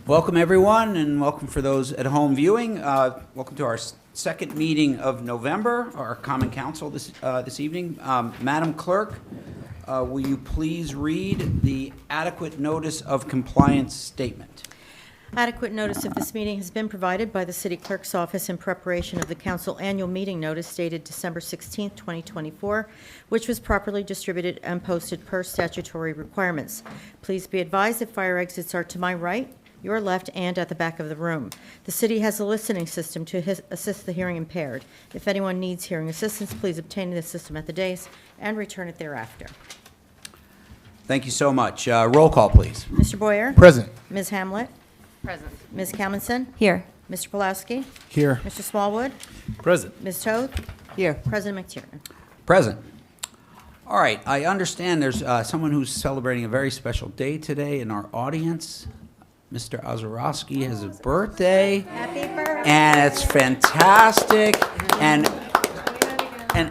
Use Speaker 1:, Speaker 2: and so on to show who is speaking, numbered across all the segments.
Speaker 1: Welcome, everyone, and welcome for those at home viewing. Welcome to our second meeting of November, our Common Council this evening. Madam Clerk, will you please read the adequate notice of compliance statement?
Speaker 2: Adequate notice of this meeting has been provided by the City Clerk's Office in preparation of the Council Annual Meeting Notice dated December 16, 2024, which was properly distributed and posted per statutory requirements. Please be advised that fire exits are to my right, your left, and at the back of the room. The city has a listening system to assist the hearing impaired. If anyone needs hearing assistance, please obtain the system at the dais and return it thereafter.
Speaker 1: Thank you so much. Roll call, please.
Speaker 2: Mr. Boyer?
Speaker 3: Present.
Speaker 2: Ms. Hamlet?
Speaker 4: Present.
Speaker 2: Ms. Kalmanson?
Speaker 4: Here.
Speaker 2: Mr. Pulaski?
Speaker 3: Here.
Speaker 2: Mr. Smallwood?
Speaker 3: Present.
Speaker 2: Ms. Toth?
Speaker 4: Here.
Speaker 2: President McTiernan.
Speaker 1: Present. All right, I understand there's someone who's celebrating a very special day today in our audience. Mr. Ozorowski has a birthday.
Speaker 2: Happy birthday.
Speaker 1: And it's fantastic. And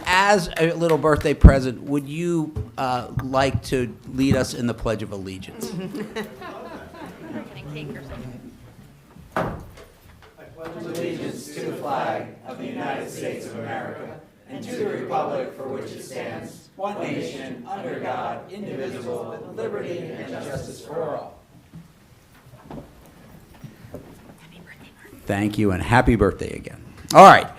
Speaker 1: as a little birthday present, would you like to lead us in the Pledge of Allegiance? Allegiance to the flag of the United States of America and to the republic for which it stands, one nation, under God, indivisible, with liberty and justice for all. Thank you, and happy birthday again. All right.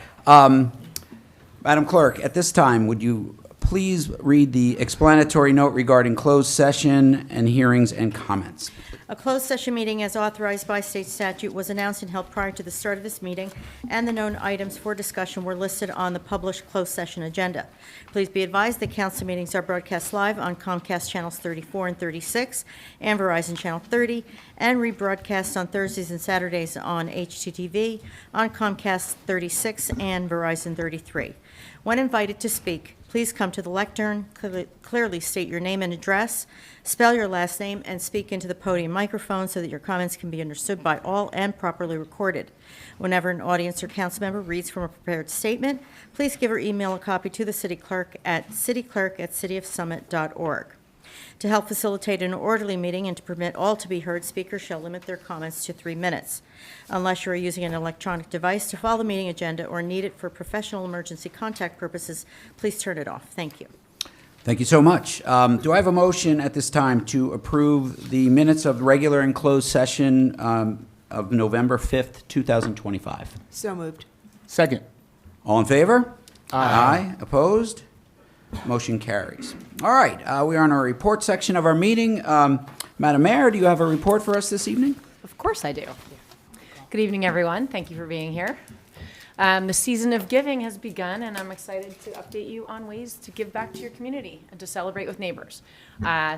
Speaker 1: Madam Clerk, at this time, would you please read the explanatory note regarding closed session and hearings and comments?
Speaker 2: A closed session meeting as authorized by state statute was announced and held prior to the start of this meeting, and the known items for discussion were listed on the published closed session agenda. Please be advised that council meetings are broadcast live on Comcast channels 34 and 36 and Verizon channel 30, and rebroadcast on Thursdays and Saturdays on HTTV, on Comcast 36 and Verizon 33. When invited to speak, please come to the lectern, clearly state your name and address, spell your last name, and speak into the podium microphone so that your comments can be understood by all and properly recorded. Whenever an audience or council member reads from a prepared statement, please give or email a copy to the city clerk at cityclerk@cityofsummit.org. To help facilitate an orderly meeting and to permit all to be heard, speakers shall limit their comments to 3 minutes. Unless you are using an electronic device to follow the meeting agenda or need it for professional emergency contact purposes, please turn it off. Thank you.
Speaker 1: Thank you so much. Do I have a motion at this time to approve the minutes of the regular and closed session of November 5th, 2025?
Speaker 4: So moved.
Speaker 3: Second.
Speaker 1: All in favor?
Speaker 3: Aye.
Speaker 1: Opposed? Motion carries. All right, we are on our report section of our meeting. Madam Mayor, do you have a report for us this evening?
Speaker 5: Of course I do. Good evening, everyone. Thank you for being here. The season of giving has begun, and I'm excited to update you on ways to give back to your community and to celebrate with neighbors.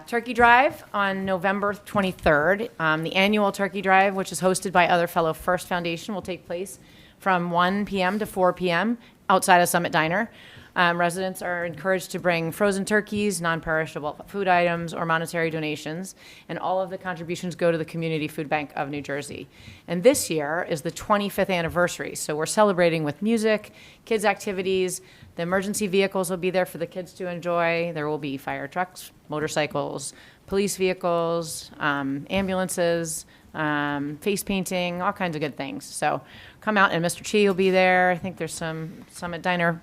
Speaker 5: Turkey Drive on November 23rd. The annual Turkey Drive, which is hosted by Other Fellow First Foundation, will take place from 1 p.m. to 4 p.m. outside of Summit Diner. Residents are encouraged to bring frozen turkeys, non-perishable food items, or monetary donations, and all of the contributions go to the Community Food Bank of New Jersey. And this year is the 25th anniversary, so we're celebrating with music, kids' activities. The emergency vehicles will be there for the kids to enjoy. There will be fire trucks, motorcycles, police vehicles, ambulances, face painting, all kinds of good things. So come out, and Mr. Chi will be there. I think there's some Summit Diner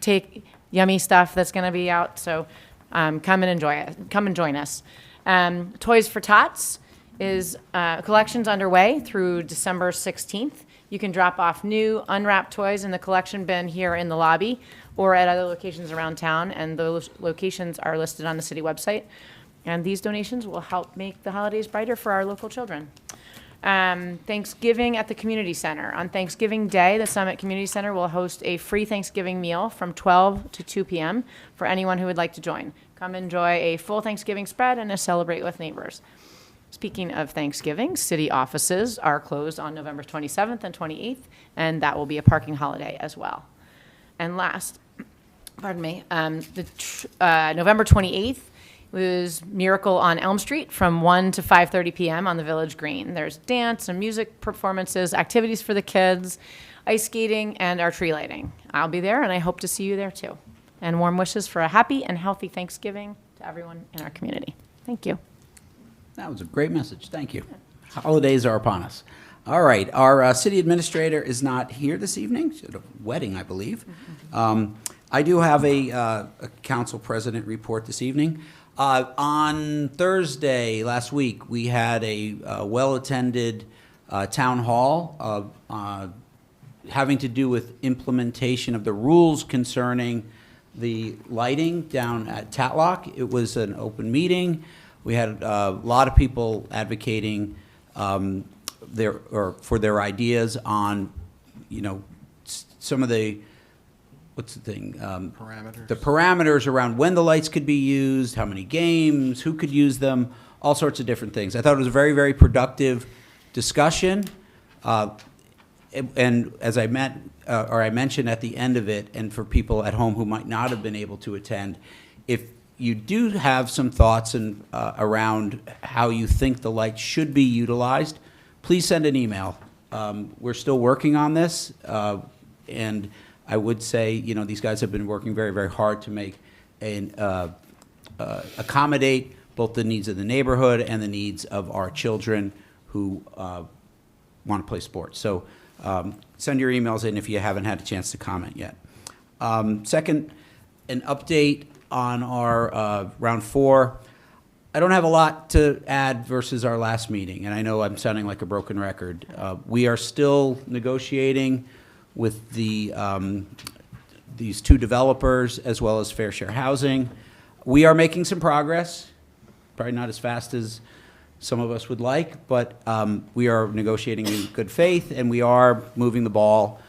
Speaker 5: take yummy stuff that's going to be out, so come and enjoy it. Come and join us. Toys for Tots is collections underway through December 16th. You can drop off new unwrapped toys in the collection bin here in the lobby or at other locations around town, and those locations are listed on the city website. And these donations will help make the holidays brighter for our local children. Thanksgiving at the Community Center. On Thanksgiving Day, the Summit Community Center will host a free Thanksgiving meal from 12 to 2 p.m. for anyone who would like to join. Come enjoy a full Thanksgiving spread and celebrate with neighbors. Speaking of Thanksgiving, city offices are closed on November 27th and 28th, and that will be a parking holiday as well. And last, November 28th, was Miracle on Elm Street from 1 to 5:30 p.m. on the Village Green. There's dance and music performances, activities for the kids, ice skating, and our tree lighting. I'll be there, and I hope to see you there too. And warm wishes for a happy and healthy Thanksgiving to everyone in our community. Thank you.
Speaker 1: That was a great message. Thank you. Holidays are upon us. All right, our city administrator is not here this evening. She's at a wedding, I believe. I do have a council president report this evening. On Thursday last week, we had a well-attended town hall having to do with implementation of the rules concerning the lighting down at Tatlock. It was an open meeting. We had a lot of people advocating for their ideas on, some of the, what's the thing?
Speaker 4: Parameters.
Speaker 1: The parameters around when the lights could be used, how many games, who could use them, all sorts of different things. I thought it was a very, very productive discussion. And as I mentioned at the end of it, and for people at home who might not have been able to attend, if you do have some thoughts around how you think the lights should be utilized, please send an email. We're still working on this, and I would say, these guys have been working very, very hard to make accommodate both the needs of the neighborhood and the needs of our children who want to play sports. So send your emails in if you haven't had a chance to comment yet. Second, an update on our round 4. I don't have a lot to add versus our last meeting, and I know I'm sounding like a broken record. We are still negotiating with these 2 developers as well as Fair Share Housing. We are making some progress, probably not as fast as some of us would like, but we are negotiating in good faith, and we are moving the ball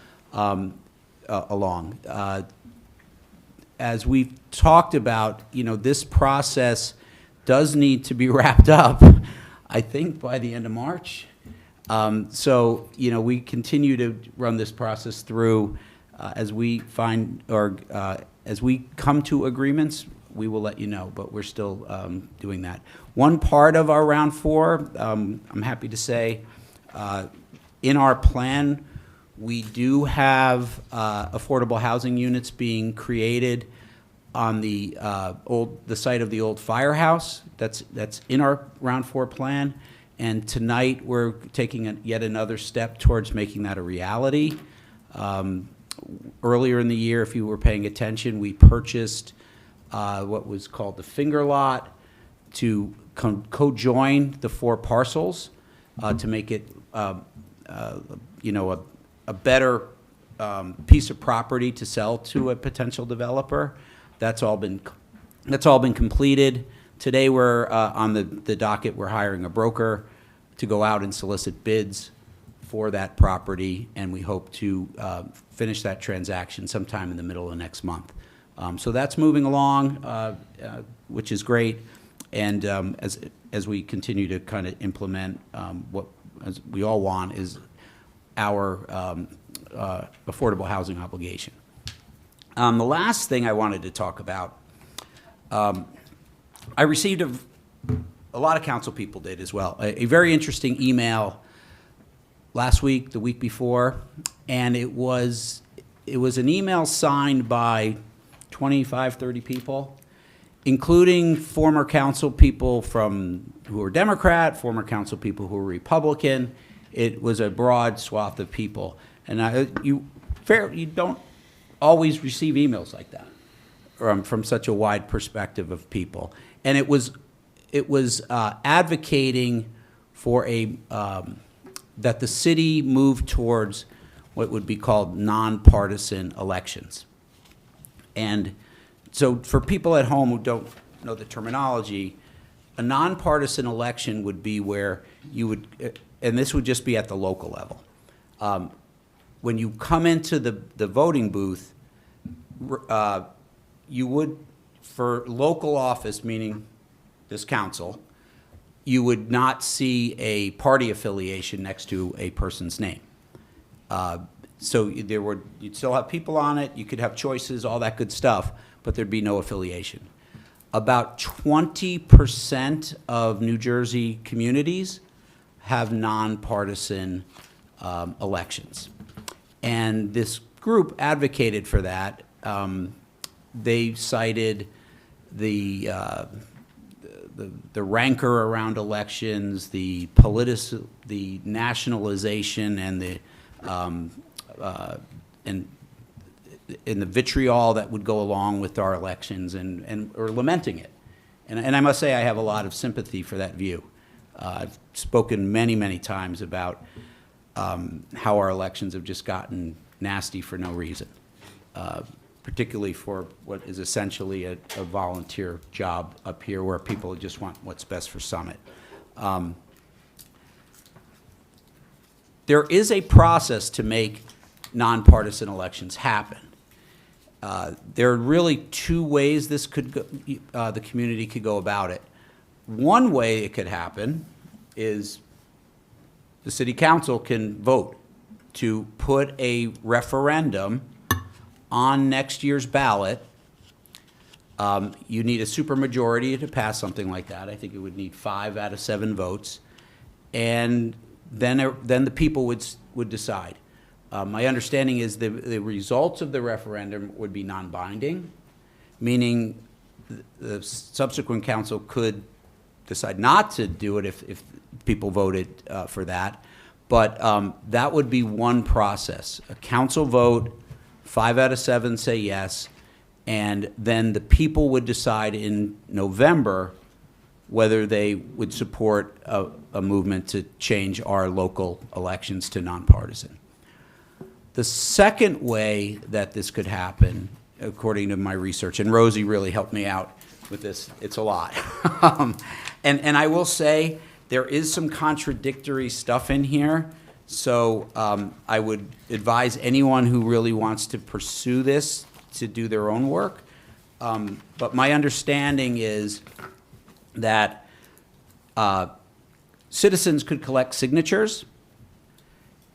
Speaker 1: along. As we've talked about, this process does need to be wrapped up, I think, by the end of March. So, we continue to run this process through as we find, or as we come to agreements, we will let you know, but we're still doing that. One part of our round 4, I'm happy to say, in our plan, we do have affordable housing units being created on the site of the old firehouse. That's in our round 4 plan. And tonight, we're taking yet another step towards making that a reality. Earlier in the year, if you were paying attention, we purchased what was called the Finger Lot to co-join the 4 parcels to make it, a better piece of property to sell to a potential developer. That's all been completed. Today, we're on the docket. We're hiring a broker to go out and solicit bids for that property, and we hope to finish that transaction sometime in the middle of next month. So that's moving along, which is great. And as we continue to kind of implement what as we all want is our affordable housing obligation. The last thing I wanted to talk about, I received a lot of council people did as well, a very interesting email last week, the week before, and it was an email signed by 25, 30 people, including former council people who are Democrat, former council people who are Republican. It was a broad swath of people. And you don't always receive emails like that from such a wide perspective of people. And it was advocating for that the city move towards what would be called nonpartisan elections. And so for people at home who don't know the terminology, a nonpartisan election would be where you would, and this would just be at the local level. When you come into the voting booth, you would, for local office, meaning this council, you would not see a party affiliation next to a person's name. So you'd still have people on it, you could have choices, all that good stuff, but there'd be no affiliation. About 20% of New Jersey communities have nonpartisan elections. And this group advocated for that. They cited the the rancor around elections, the nationalization, and the vitriol that would go along with our elections, or lamenting it. And I must say I have a lot of sympathy for that view. I've spoken many times about how our elections have just gotten nasty for no reason, particularly for what is essentially a volunteer job up here where people just want what's best for Summit. There is a process to make nonpartisan elections happen. There are really two ways this could go, the community could go about it. One way it could happen is the city council can vote to put a referendum on next year's ballot. You need a supermajority to pass something like that. I think it would need 5 out of 7 votes, and then the people would decide. My understanding is the results of the referendum would be non-binding, meaning the subsequent council could decide not to do it if people voted for that. But that would be one process. A council vote, 5 out of 7 say yes, and then the people would decide in November whether they would support a movement to change our local elections to nonpartisan. The second way that this could happen, according to my research, and Rosie really helped me out with this, it's a lot. And I will say, there is some contradictory stuff in here, so I would advise anyone who really wants to pursue this to do their own work. But my understanding is that citizens could collect signatures.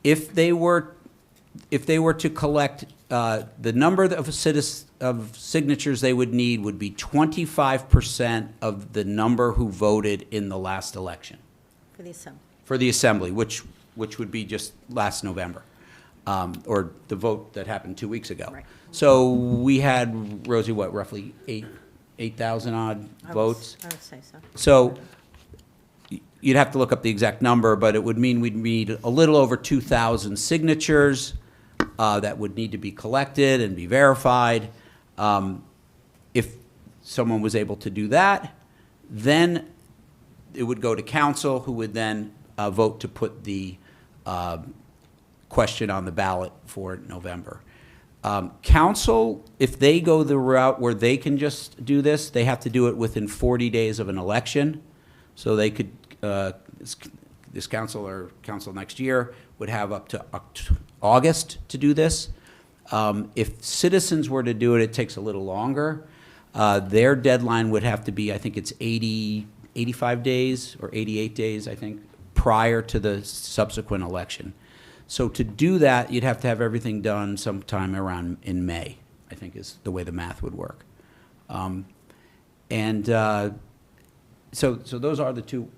Speaker 1: If they were to collect, the number of signatures they would need would be 25% of the number who voted in the last election.
Speaker 2: For the assembly.
Speaker 1: For the assembly, which would be just last November, or the vote that happened 2 weeks ago.
Speaker 2: Right.
Speaker 1: So we had, Rosie, what, roughly 8,000 odd votes?
Speaker 2: I would say so.
Speaker 1: So you'd have to look up the exact number, but it would mean we'd need a little over 2,000 signatures that would need to be collected and be verified. If someone was able to do that, then it would go to council, who would then vote to put the question on the ballot for November. Council, if they go the route where they can just do this, they have to do it within 40 days of an election. So they could, this council or council next year would have up to August to do this. If citizens were to do it, it takes a little longer. Their deadline would have to be, I think it's 85 days or 88 days, I think, prior to the subsequent election. So to do that, you'd have to have everything done sometime around in May, I think is the way the math would work. So those are the two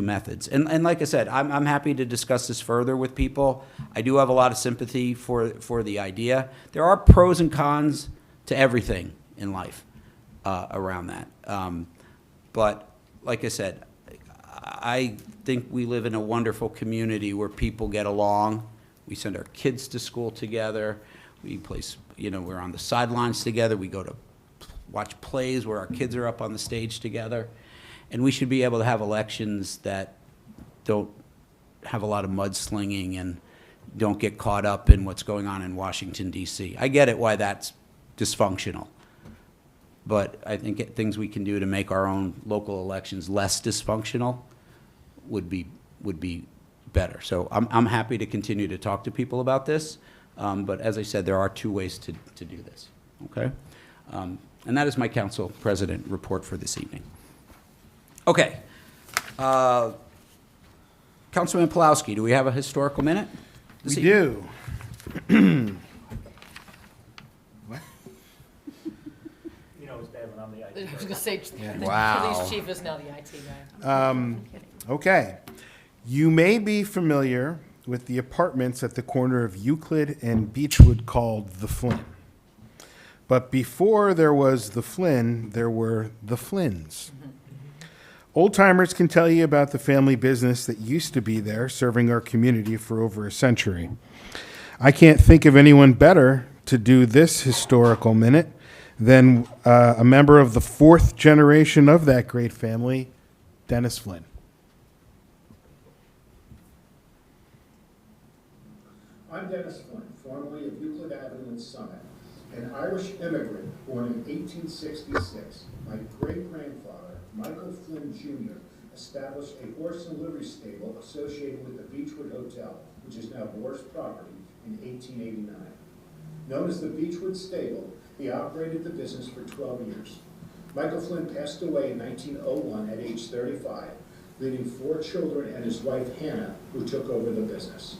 Speaker 1: methods. And like I said, I'm happy to discuss this further with people. I do have a lot of sympathy for the idea. There are pros and cons to everything in life around that. But like I said, I think we live in a wonderful community where people get along. We send our kids to school together. We play, we're on the sidelines together. We go to watch plays where our kids are up on the stage together. And we should be able to have elections that don't have a lot of mudslinging and don't get caught up in what's going on in Washington, D.C. I get it why that's dysfunctional. But I think things we can do to make our own local elections less dysfunctional would be better. So I'm happy to continue to talk to people about this. But as I said, there are two ways to do this. Okay? And that is my council president report for this evening. Okay. Councilman Pulowski, do we have a historical minute?
Speaker 4: We do. What?
Speaker 3: You know it's bad when I'm the IT
Speaker 5: I was going to say, the
Speaker 4: Wow.
Speaker 5: police chief is now the IT guy.
Speaker 4: Okay. You may be familiar with the apartments at the corner of Euclid and Beechwood called the Flynn. But before there was the Flynn, there were the Flynns. Old timers can tell you about the family business that used to be there, serving our community for over a century. I can't think of anyone better to do this historical minute than a member of the fourth generation of that great family, Dennis Flynn.
Speaker 6: I'm Dennis Flynn, formerly of Euclid Avenue in Summit, an Irish immigrant born in 1866. My great-grandfather, Michael Flynn Jr., established a horse and livery stable associated with the Beechwood Hotel, which is now Boar's property, in 1889. Known as the Beechwood Stable, he operated the business for 12 years. Michael Flynn passed away in 1901 at age 35, leaving 4 children and his wife Hannah, who took over the business.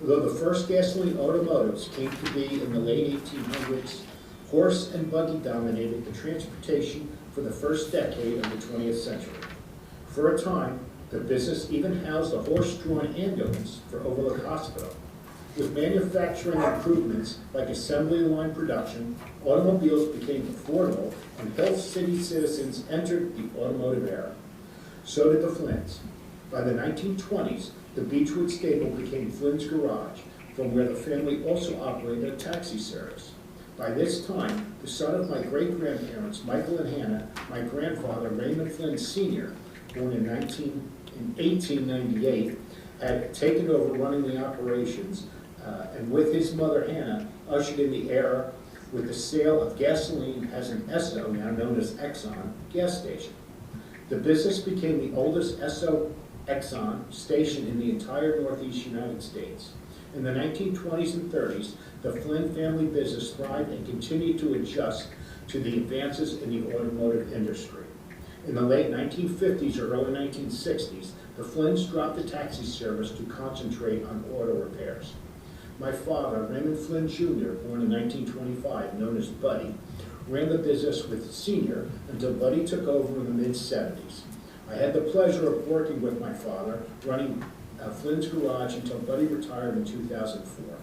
Speaker 6: Although the first gasoline automotives came to be in the late 1800s, horse and buggy dominated the transportation for the first decade of the 20th century. For a time, the business even housed a horse-drawn ambulance for Overlook Hospital. With manufacturing improvements like assembly line production, automobiles became affordable and Hill City citizens entered the automotive era. So did the Flynns. By the 1920s, the Beechwood Stable became Flynn's Garage, from where the family also operated a taxi service. By this time, the son of my great-grandparents, Michael and Hannah, my grandfather, Raymond Flynn Sr., born in 1898, had taken over running the operations, and with his mother, Hannah, ushered in the era with the sale of gasoline as an Esso, now known as Exxon, gas station. The business became the oldest Esso Exxon station in the entire Northeast United States. In the 1920s and 30s, the Flynn family business thrived and continued to adjust to the advances in the automotive industry. In the late 1950s or early 1960s, the Flynns dropped the taxi service to concentrate on auto repairs. My father, Raymond Flynn Jr., born in 1925, known as Buddy, ran the business with Sr. until Buddy took over in the mid-70s. I had the pleasure of working with my father, running Flynn's Garage until Buddy retired in 2004.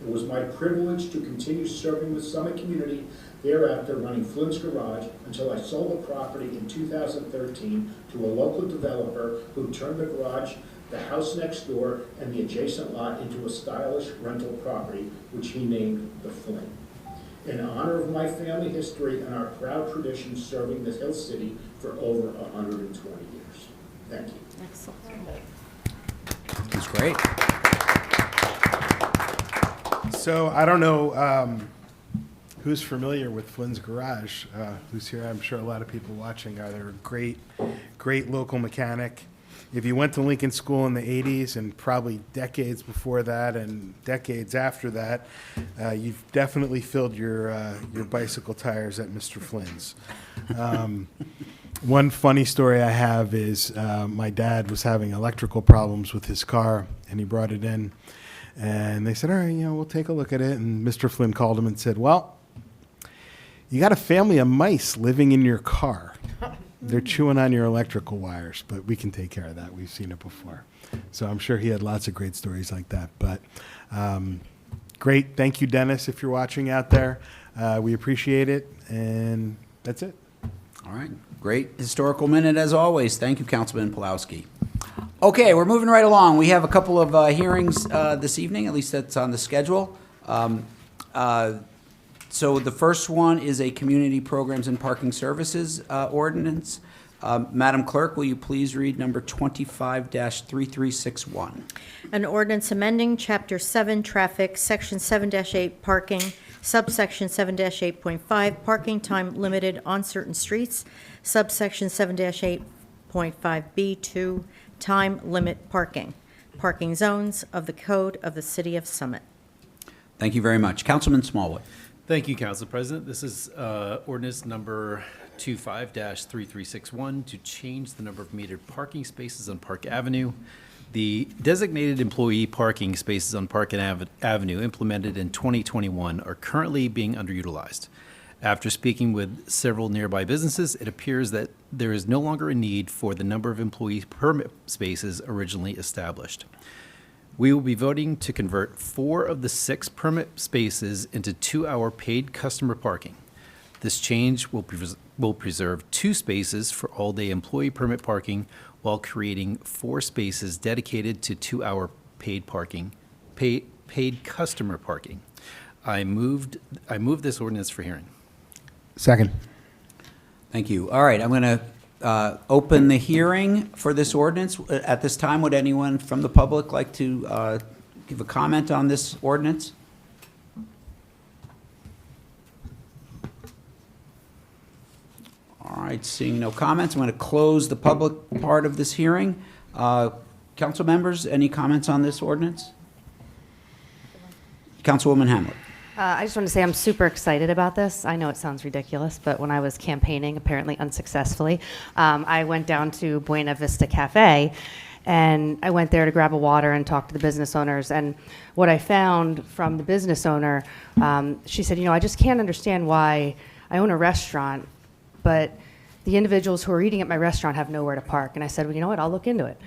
Speaker 6: It was my privilege to continue serving the Summit community, thereafter running Flynn's Garage until I sold the property in 2013 to a local developer who turned the garage, the house next door, and the adjacent lot into a stylish rental property, which he named The Flynn. In honor of my family history and our proud tradition serving the Hill City for over 120 years. Thank you.
Speaker 2: Excellent.
Speaker 1: That's great.
Speaker 4: So I don't know who's familiar with Flynn's Garage, who's here. I'm sure a lot of people watching are. They're a great local mechanic. If you went to Lincoln School in the 80s and probably decades before that and decades after that, you've definitely filled your bicycle tires at Mr. Flynn's. One funny story I have is my dad was having electrical problems with his car, and he brought it in. And they said, all right, we'll take a look at it. And Mr. Flynn called him and said, well, you got a family of mice living in your car. They're chewing on your electrical wires, but we can take care of that. We've seen it before. So I'm sure he had lots of great stories like that. But great. Thank you, Dennis, if you're watching out there. We appreciate it. And that's it.
Speaker 1: All right. Great historical minute as always. Thank you, Councilman Pulowski. Okay, we're moving right along. We have a couple of hearings this evening, at least that's on the schedule. So the first one is a community programs and parking services ordinance. Madam Clerk, will you please read number 25-3361?
Speaker 2: An ordinance amending Chapter 7 Traffic, Section 7-8 Parking, subsection 7-8.5 Parking Time Limited on Certain Streets, subsection 7-8.5B2 Time Limit Parking Zones of the Code of the City of Summit.
Speaker 1: Thank you very much. Councilman Smallwood.
Speaker 3: Thank you, Council President. This is ordinance number 25-3361 to change the number of metered parking spaces on Park Avenue. The designated employee parking spaces on Park Avenue implemented in 2021 are currently being underutilized. After speaking with several nearby businesses, it appears that there is no longer a need for the number of employee permit spaces originally established. We will be voting to convert 4 of the 6 permit spaces into 2-hour paid customer parking. This change will preserve 2 spaces for all-day employee permit parking while creating 4 spaces dedicated to 2-hour paid customer parking. I moved this ordinance for hearing.
Speaker 4: Second.
Speaker 1: Thank you. All right, I'm going to open the hearing for this ordinance. At this time, would anyone from the public like to give a comment on this ordinance? All right, seeing no comments, I'm going to close the public part of this hearing. Council members, any comments on this ordinance? Councilwoman Hamlet.
Speaker 7: I just want to say I'm super excited about this. I know it sounds ridiculous, but when I was campaigning, apparently unsuccessfully, I went down to Buena Vista Cafe, and I went there to grab a water and talk to the business owners. And what I found from the business owner, she said, I just can't understand why I own a restaurant, but the individuals who are eating at my restaurant have nowhere to park. And I said, well, you know what, I'll look into it.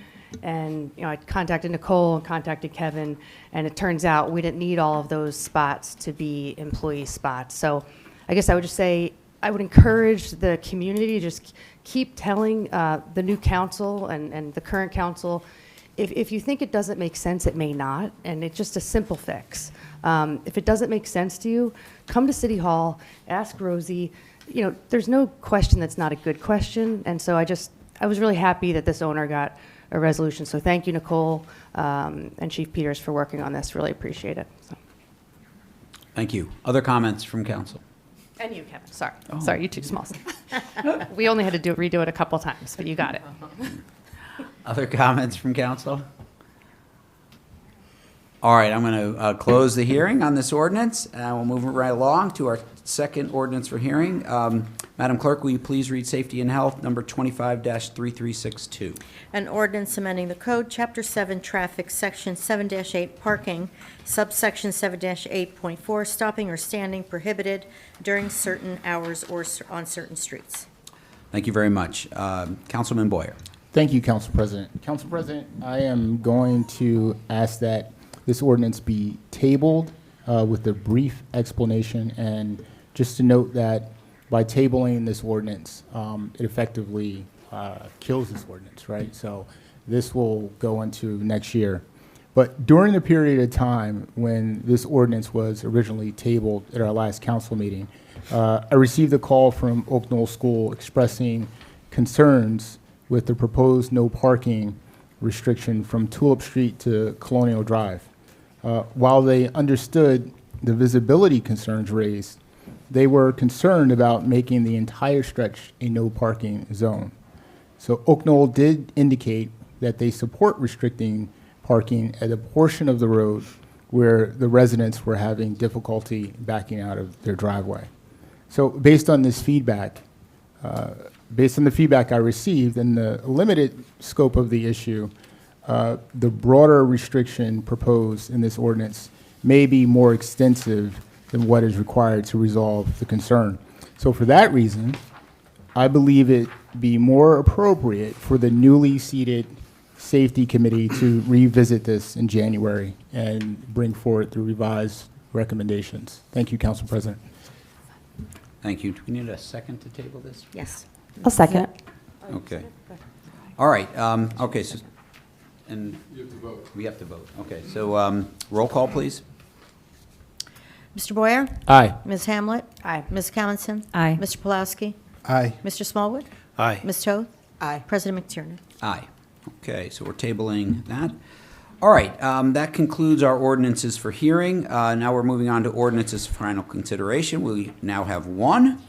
Speaker 7: And I contacted Nicole and contacted Kevin, and it turns out we didn't need all of those spots to be employee spots. So I guess I would just say I would encourage the community to just keep telling the new council and the current council, if you think it doesn't make sense, it may not, and it's just a simple fix. If it doesn't make sense to you, come to City Hall, ask Rosie. There's no question that's not a good question, and so I was really happy that this owner got a resolution. So thank you, Nicole, and Chief Peters for working on this. Really appreciate it. So.
Speaker 1: Thank you. Other comments from council?
Speaker 7: And you, Kevin. Sorry. Sorry, you too small. We only had to redo it a couple times, but you got it.
Speaker 1: Other comments from council? All right, I'm going to close the hearing on this ordinance, and we'll move right along to our second ordinance for hearing. Madam Clerk, will you please read Safety and Health, number 25-3362?
Speaker 2: An ordinance amending the code, Chapter 7, Traffic, Section 7-8, Parking, subsection 7-8.4, stopping or standing prohibited during certain hours or on certain streets.
Speaker 1: Thank you very much. Councilman Boyer.
Speaker 8: Thank you, Council President. Council President, I am going to ask that this ordinance be tabled with a brief explanation, and just to note that by tabling this ordinance, it effectively kills this ordinance, right? So this will go into next year. But during the period of time when this ordinance was originally tabled at our last council meeting, I received a call from Oak Knoll School expressing concerns with the proposed no parking restriction from Tulip Street to Colonial Drive. While they understood the visibility concerns raised, they were concerned about making the entire stretch a no parking zone. So Oak Knoll did indicate that they support restricting parking at a portion of the road where the residents were having difficulty backing out of their driveway. So based on this feedback, based on the feedback I received and the limited scope of the issue, the broader restriction proposed in this ordinance may be more extensive than what is required to resolve the concern. So for that reason, I believe it be more appropriate for the newly seated Safety Committee to revisit this in January and bring forward the revised recommendations. Thank you, Council President.
Speaker 1: Thank you. Do we need a second to table this?
Speaker 2: Yes.
Speaker 7: I'll second it.
Speaker 1: Okay. All right, okay, so, and we have to vote. Okay, so roll call, please.
Speaker 2: Mr. Boyer?
Speaker 8: Aye.
Speaker 2: Ms. Hamlet?
Speaker 7: Aye.
Speaker 2: Ms. Cowanson?
Speaker 7: Aye.
Speaker 2: Mr. Pulaski?
Speaker 4: Aye.
Speaker 2: Mr. Smallwood?
Speaker 3: Aye.
Speaker 2: Ms. Toth?
Speaker 7: Aye.
Speaker 2: President McTiernan?
Speaker 1: Aye. Okay, so we're tabling that. All right, that concludes our ordinances for hearing. Now we're moving on to ordinances for final consideration. We now have one.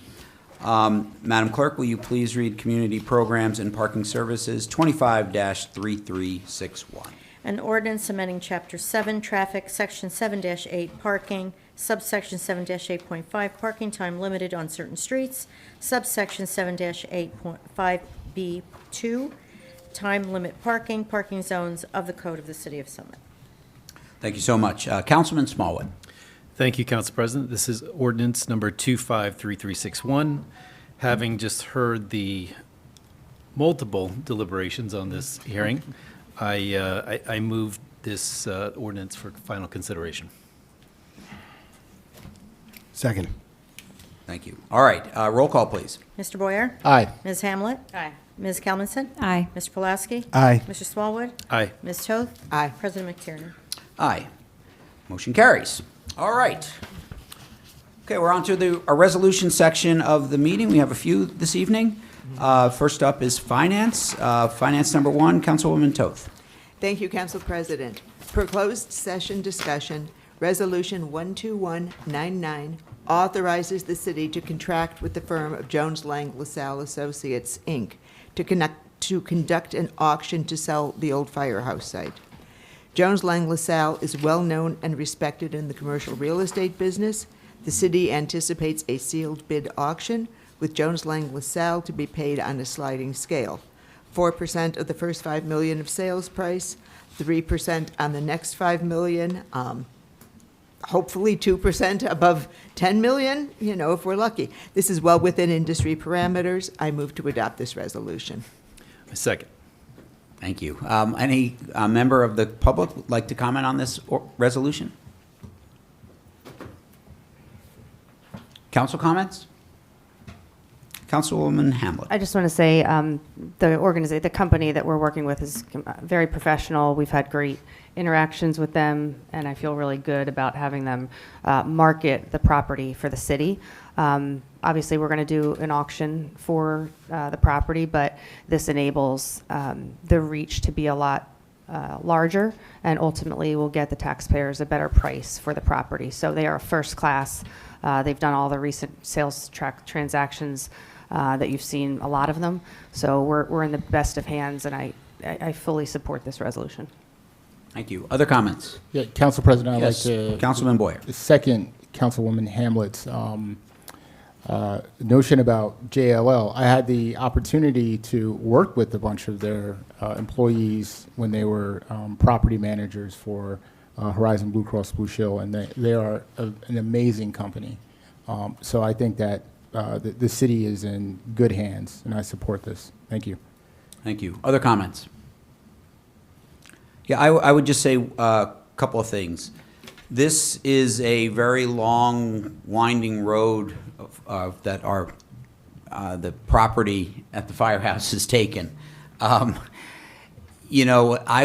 Speaker 1: Madam Clerk, will you please read Community Programs and Parking Services 25-3361?
Speaker 2: An ordinance amending Chapter 7, Traffic, Section 7-8, Parking, subsection 7-8.5, Parking time limited on certain streets, subsection 7-8.5B2, time limit parking, parking zones of the Code of the City of Summit.
Speaker 1: Thank you so much. Councilman Smallwood.
Speaker 3: Thank you, Council President. This is ordinance number 25-3361. Having just heard the multiple deliberations on this hearing, I move this ordinance for final consideration.
Speaker 4: Second.
Speaker 1: Thank you. All right, roll call, please.
Speaker 2: Mr. Boyer?
Speaker 8: Aye.
Speaker 2: Ms. Hamlet?
Speaker 7: Aye.
Speaker 2: Ms. Kelmanson?
Speaker 5: Aye.
Speaker 2: Mr. Pulaski?
Speaker 4: Aye.
Speaker 2: Mr. Smallwood?
Speaker 3: Aye.
Speaker 2: Ms. Toth?
Speaker 9: Aye.
Speaker 2: President McTiernan?
Speaker 1: Aye. Motion carries. All right. Okay, we're on to our resolution section of the meeting. We have a few this evening. First up is finance. Finance number 1, Councilwoman Toth.
Speaker 9: Thank you, Council President. For closed session discussion, Resolution 12199 authorizes the city to contract with the firm of Jones Lang LaSalle Associates, Inc. to conduct an auction to sell the old firehouse site. Jones Lang LaSalle is well-known and respected in the commercial real estate business. The city anticipates a sealed bid auction, with Jones Lang LaSalle to be paid on a sliding scale. 4% of the first $5 million of sales price, 3% on the next $5 million, hopefully 2% above $10 million, if we're lucky. This is well within industry parameters. I move to adopt this resolution.
Speaker 3: Second.
Speaker 1: Thank you. Any member of the public would like to comment on this resolution? Council comments? Councilwoman Hamlet.
Speaker 7: I just want to say the company that we're working with is very professional. We've had great interactions with them, and I feel really good about having them market the property for the city. Obviously, we're going to do an auction for the property, but this enables the reach to be a lot larger, and ultimately will get the taxpayers a better price for the property. So they are first class. They've done all the recent sales transactions that you've seen, a lot of them. So we're in the best of hands, and I fully support this resolution.
Speaker 1: Thank you. Other comments?
Speaker 8: Yeah, Council President, I'd like
Speaker 1: Yes,
Speaker 8: to
Speaker 1: Councilman Boyer.
Speaker 8: second Councilwoman Hamlet's notion about JLL. I had the opportunity to work with a bunch of their employees when they were property managers for Horizon Blue Cross Blue Shield, and they are an amazing company. So I think that the city is in good hands, and I support this. Thank you.
Speaker 1: Thank you. Other comments? Yeah, I would just say a couple of things. This is a very long, winding road that the property at the firehouse has taken. I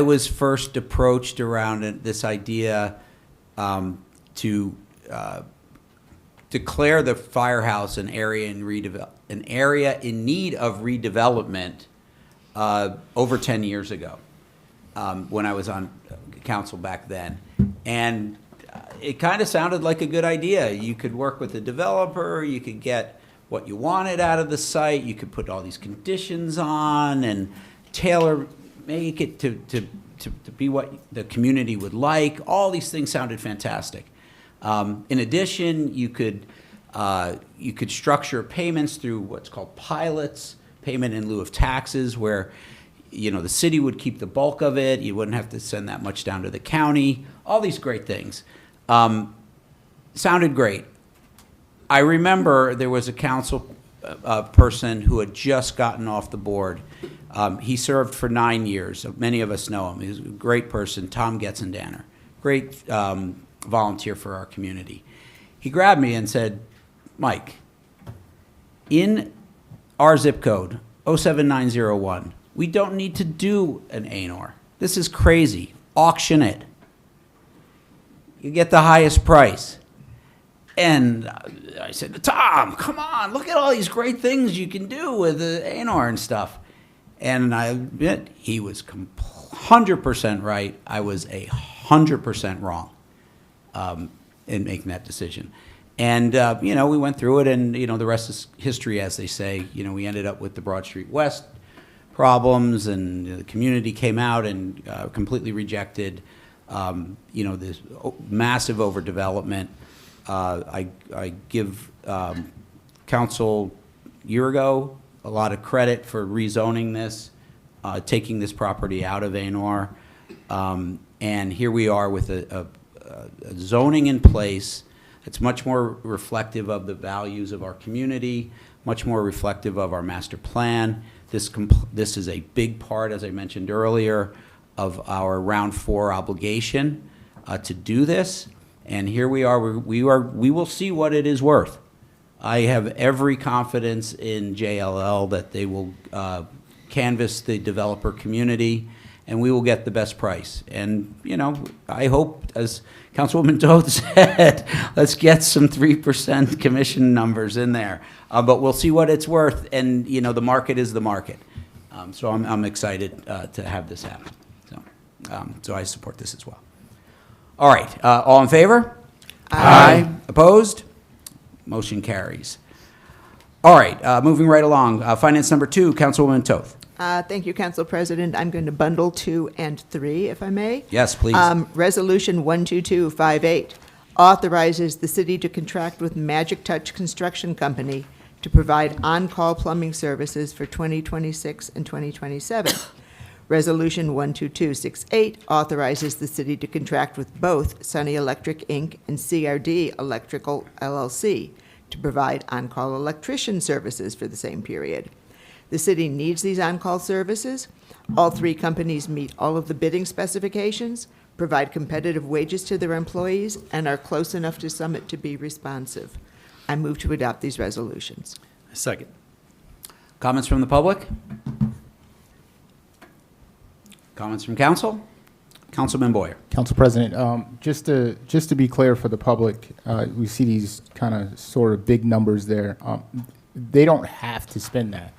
Speaker 1: was first approached around this idea to declare the firehouse an area in need of redevelopment over 10 years ago, when I was on council back then. And it kind of sounded like a good idea. You could work with the developer, you could get what you wanted out of the site, you could put all these conditions on and make it to be what the community would like. All these things sounded fantastic. In addition, you could structure payments through what's called pilots, payment in lieu of taxes, where the city would keep the bulk of it. You wouldn't have to send that much down to the county. All these great things. Sounded great. I remember there was a council person who had just gotten off the board. He served for 9 years. Many of us know him. He's a great person, Tom Getzendanner. Great volunteer for our community. He grabbed me and said, Mike, in our zip code, 07901, we don't need to do an A&R. This is crazy. Auction it. You get the highest price. And I said, Tom, come on, look at all these great things you can do with the A&R and stuff. And I admit, he was 100% right. I was 100% wrong in making that decision. And, we went through it, and, the rest is history, as they say. We ended up with the Broad Street West problems, and the community came out and completely rejected, this massive overdevelopment. I give council a year ago a lot of credit for rezoning this, taking this property out of A&R. And here we are with a zoning in place that's much more reflective of the values of our community, much more reflective of our master plan. This is a big part, as I mentioned earlier, of our round 4 obligation to do this. And here we are. We will see what it is worth. I have every confidence in JLL that they will canvass the developer community, and we will get the best price. And, you know, I hope, as Councilwoman Toth said, let's get some 3% commission numbers in there. But we'll see what it's worth, and, you know, the market is the market. So I'm excited to have this happen. So I support this as well. All right, all in favor? Aye. Opposed? Motion carries. All right, moving right along. Finance number 2, Councilwoman Toth.
Speaker 9: Thank you, Council President. I'm going to bundle 2 and 3, if I may.
Speaker 1: Yes, please.
Speaker 9: Resolution 12258 authorizes the city to contract with Magic Touch Construction Company to provide on-call plumbing services for 2026 and 2027. Resolution 12268 authorizes the city to contract with both Sunny Electric, Inc. and CRD Electrical, LLC to provide on-call electrician services for the same period. The city needs these on-call services. All 3 companies meet all of the bidding specifications, provide competitive wages to their employees, and are close enough to Summit to be responsive. I move to adopt these resolutions.
Speaker 3: Second.
Speaker 1: Comments from the public? Comments from council? Councilman Boyer.
Speaker 8: Council President, just to be clear for the public, we see these kind of sort of big numbers there. They don't have to spend that.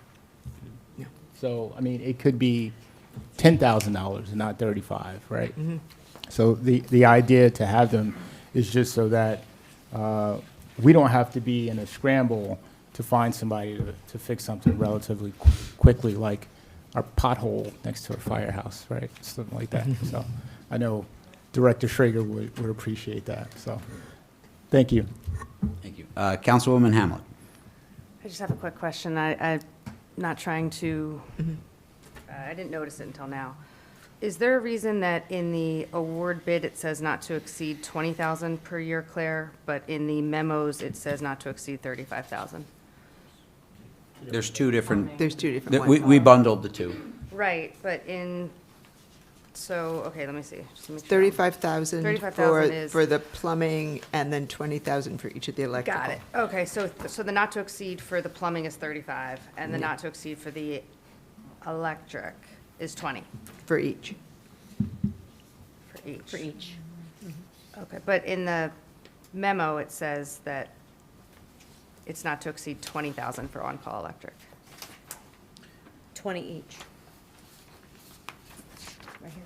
Speaker 8: So, I mean, it could be $10,000 and not 35, right?
Speaker 9: Mm-hmm.
Speaker 8: So the idea to have them is just so that we don't have to be in a scramble to find somebody to fix something relatively quickly, like our pothole next to our firehouse, right? Something like that. So I know Director Schrager would appreciate that. So thank you.
Speaker 1: Thank you. Councilwoman Hamlet.
Speaker 7: I just have a quick question. I'm not trying to, I didn't notice it until now. Is there a reason that in the award bid, it says not to exceed 20,000 per year, Claire, but in the memos, it says not to exceed 35,000?
Speaker 1: There's 2 different,
Speaker 9: There's 2 different
Speaker 1: we
Speaker 9: ones.
Speaker 1: bundled the 2.
Speaker 7: Right, but okay, let me see. Just let me check.
Speaker 9: 35,000
Speaker 7: 35,000 is-
Speaker 9: for the plumbing, and then 20,000 for each of the electrical.
Speaker 7: Got it. Okay, so the not to exceed for the plumbing is 35, and the not to exceed for the electric is 20
Speaker 9: For each.
Speaker 7: for each. For each. Okay, but in the memo, it says that it's not to exceed 20,000 for on-call electric.
Speaker 2: 20 each. Right here.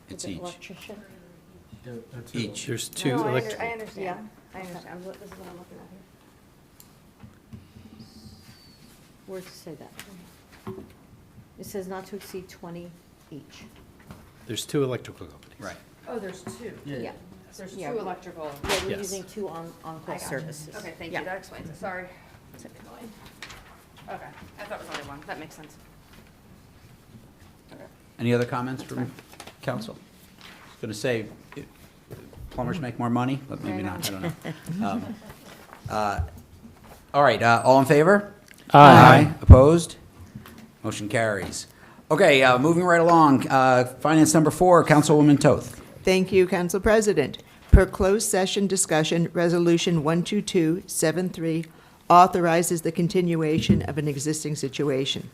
Speaker 1: It's
Speaker 2: Is it
Speaker 1: each.
Speaker 2: electrician?
Speaker 1: Each.
Speaker 3: There's 2
Speaker 7: No,
Speaker 3: electrical.
Speaker 7: I understand.
Speaker 2: Yeah.
Speaker 7: I understand. This is what I'm looking at here.
Speaker 2: Where does it say that? It says not to exceed 20 each.
Speaker 3: There's 2 electrical companies.
Speaker 1: Right.
Speaker 7: Oh, there's 2.
Speaker 2: Yeah.
Speaker 7: There's
Speaker 2: Yeah.
Speaker 7: 2 electrical.
Speaker 2: Yeah, we're
Speaker 3: Yes.
Speaker 2: using 2 on-call services.
Speaker 7: Okay, thank
Speaker 2: Yeah.
Speaker 7: you. That explains it. Sorry. Okay, I thought it was only 1. That makes sense. Okay.
Speaker 1: Any other comments from council? I was going to say, plumbers make more money, but maybe not, I don't know. All right, all in favor? Aye. Opposed? Motion carries. Okay, moving right along, finance number 4, Councilwoman Toth.
Speaker 9: Thank you, Council President. Per closed session discussion, Resolution 12273 authorizes the continuation of an existing situation.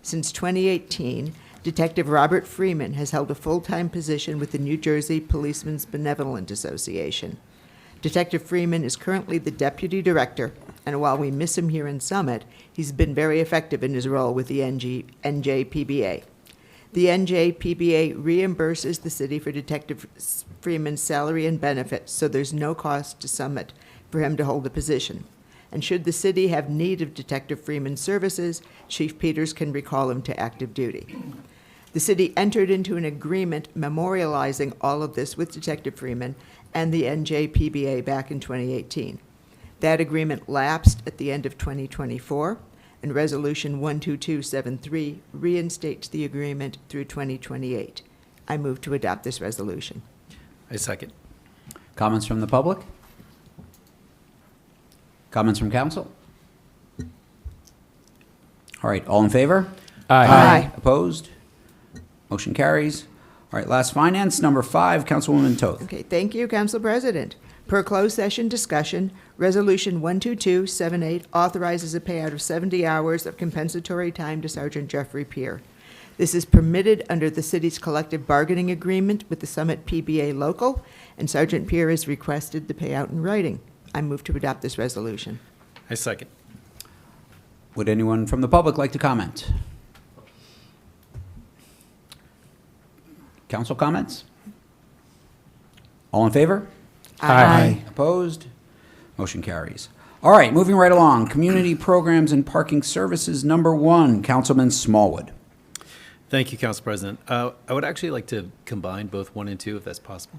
Speaker 9: Since 2018, Detective Robert Freeman has held a full-time position with the New Jersey Policemen's Benevolent Association. Detective Freeman is currently the Deputy Director, and while we miss him here in Summit, he's been very effective in his role with the NJPBA. The NJPBA reimburses the city for Detective Freeman's salary and benefits, so there's no cost to Summit for him to hold the position. And should the city have need of Detective Freeman's services, Chief Peters can recall him to active duty. The city entered into an agreement memorializing all of this with Detective Freeman and the NJPBA back in 2018. That agreement lapsed at the end of 2024, and Resolution 12273 reinstates the agreement through 2028. I move to adopt this resolution.
Speaker 3: I second.
Speaker 1: Comments from the public? Comments from council? All right, all in favor?
Speaker 9: Aye.
Speaker 1: Opposed? Motion carries. All right, last finance, number 5, Councilwoman Toth.
Speaker 9: Okay, thank you, Council President. Per closed session discussion, Resolution 12278 authorizes a payout of 70 hours of compensatory time to Sergeant Jeffrey Peer. This is permitted under the city's collective bargaining agreement with the Summit PBA local, and Sergeant Peer has requested the payout in writing. I move to adopt this resolution.
Speaker 3: I second.
Speaker 1: Would anyone from the public like to comment? Council comments? All in favor?
Speaker 4: Aye.
Speaker 1: Opposed? Motion carries. All right, moving right along. Community Programs and Parking Services, number 1, Councilman Smallwood.
Speaker 3: Thank you, Council President. I would actually like to combine both 1 and 2, if that's possible.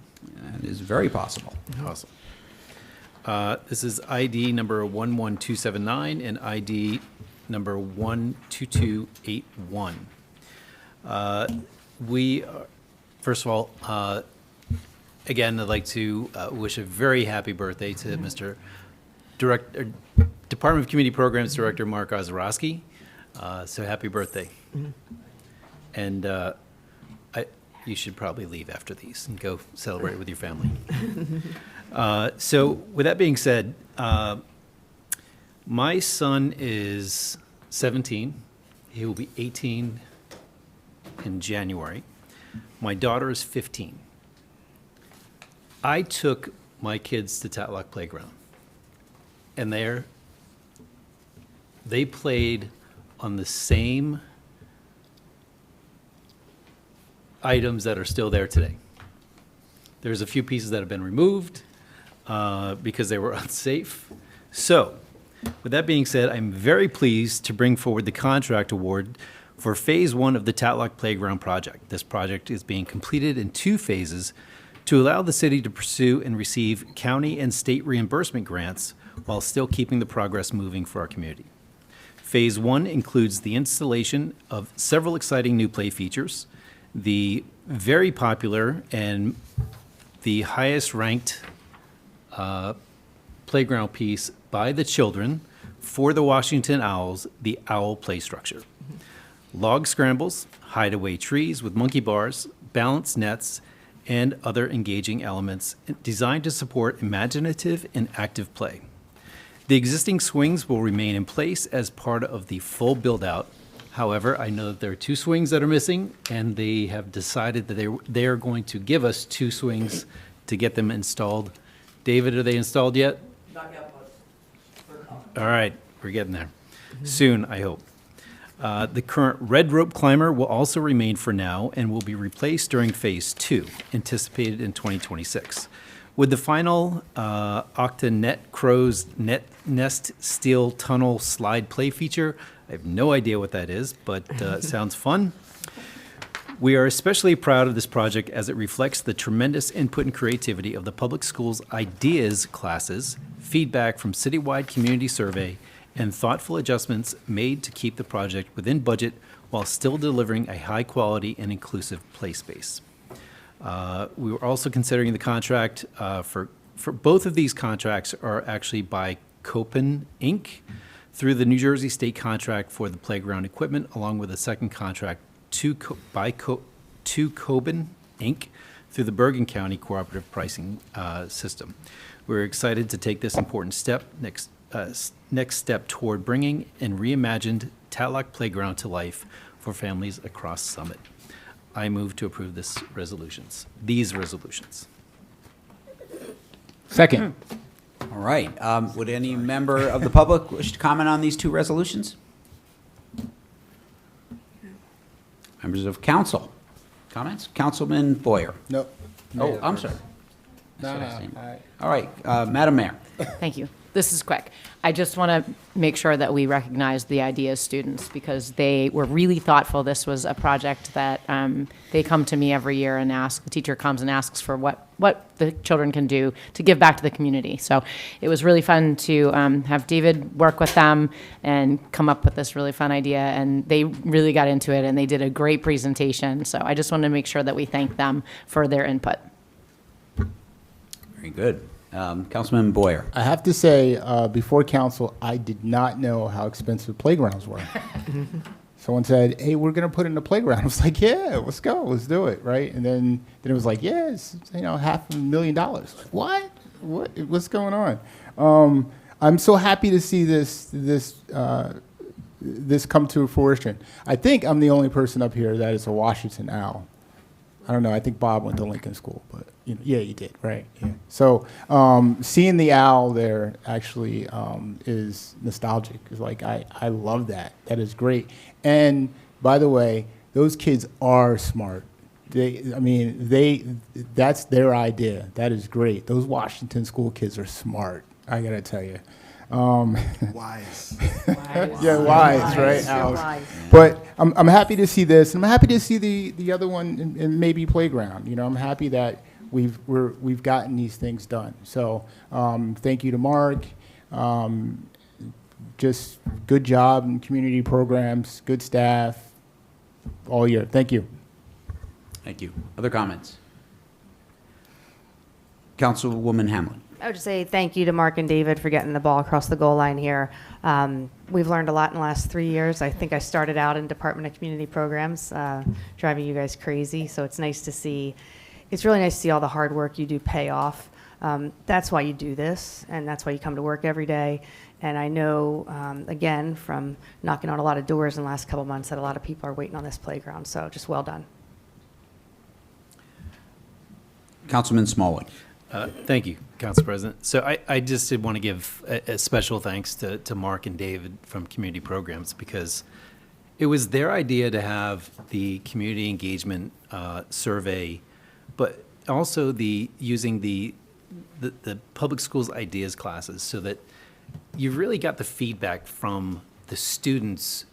Speaker 1: That is very possible.
Speaker 3: Awesome. This is ID number 11279 and ID number 12281. First of all, again, I'd like to wish a very happy birthday to Mr. Department of Community Programs Director Mark Ozorowski. So happy birthday. And you should probably leave after these and go celebrate with your family. So with that being said, my son is 17. He will be 18 in January. My daughter is 15. I took my kids to Tatlock Playground, and they played on the same items that are still there today. There's a few pieces that have been removed because they were unsafe. So, with that being said, I'm very pleased to bring forward the contract award for Phase 1 of the Tatlock Playground project. This project is being completed in 2 phases to allow the city to pursue and receive county and state reimbursement grants while still keeping the progress moving for our community. Phase 1 includes the installation of several exciting new play features, the very popular and the highest ranked playground piece by the children for the Washington Owls, the Owl Play Structure. Log scrambles, hideaway trees with monkey bars, balance nets, and other engaging elements designed to support imaginative and active play. The existing swings will remain in place as part of the full build-out. However, I know that there are 2 swings that are missing, and they have decided that they are going to give us 2 swings to get them installed. David, are they installed yet?
Speaker 10: Not yet, but we're coming.
Speaker 3: All right, we're getting there. Soon, I hope. The current red rope climber will also remain for now and will be replaced during Phase 2, anticipated in 2026. With the final Octa Crow's Nest Steel Tunnel Slide Play feature, I have no idea what that is, but it sounds fun. We are especially proud of this project as it reflects the tremendous input and creativity of the public schools' ideas classes, feedback from citywide community survey, and thoughtful adjustments made to keep the project within budget while still delivering a high-quality and inclusive play space. We were also considering the contract for both of these contracts are actually by Copen Inc. through the New Jersey state contract for the playground equipment, along with a second contract to Coben Inc. through the Bergen County Cooperative Pricing System. We're excited to take this important step next step toward bringing and reimagined Tatlock Playground to life for families across Summit. I move to approve these resolutions.
Speaker 8: Second.
Speaker 1: All right. Would any member of the public wish to comment on these 2 resolutions? Members of council, comments? Councilman Boyer.
Speaker 8: Nope.
Speaker 1: Oh, I'm sorry.
Speaker 8: No,
Speaker 1: Should I say-
Speaker 8: no,
Speaker 1: All right, Madam Mayor.
Speaker 5: Thank you. This is quick. I just want to make sure that we recognize the IDEAS students because they were really thoughtful. This was a project that they come to me every year and ask, the teacher comes and asks for what the children can do to give back to the community. So it was really fun to have David work with them and come up with this really fun idea. And they really got into it and they did a great presentation. So I just want to make sure that we thank them for their input.
Speaker 1: Very good. Councilman Boyer.
Speaker 8: I have to say, before council, I did not know how expensive playgrounds were. someone said, "Hey, we're going to put it in the playground." I was like, "Yeah, let's go, let's do it," right? And then it was like, "Yeah, it's, $500,000." Like, what? What's going on? I'm so happy to see this come to fruition. I think I'm the only person up here that is a Washington Owl. I don't know. I think Bob went to Lincoln School, but yeah, you did, right? Yeah. So seeing the owl there actually is nostalgic. It's like I love that. That is great. And by the way, those kids are smart. That's their idea. That is great. Those Washington School kids are smart. I gotta tell you.
Speaker 4: Wise.
Speaker 8: Yeah, wise, right?
Speaker 2: You're
Speaker 8: Alex?
Speaker 2: wise.
Speaker 8: But I'm happy to see this, and I'm happy to see the other one in maybe playground. I'm happy that we've gotten these things done. So thank you to Mark. Just good job in community programs, good staff, all year. Thank you.
Speaker 1: Thank you. Other comments? Councilwoman Hamlin.
Speaker 7: I would just say thank you to Mark and David for getting the ball across the goal line here. We've learned a lot in the last 3 years. I think I started out in Department of Community Programs, driving you guys crazy. So it's nice to see. It's really nice to see all the hard work you do pay off. That's why you do this, and that's why you come to work every day. And I know, again, from knocking on a lot of doors in the last couple months, that a lot of people are waiting on this playground. So just well done.
Speaker 1: Councilman Smallwood.
Speaker 3: Thank you, Council President. So I just did want to give a special thanks to Mark and David from Community Programs, because it was their idea to have the community engagement survey, but also using the public schools ideas classes, so that you've really got the feedback from the students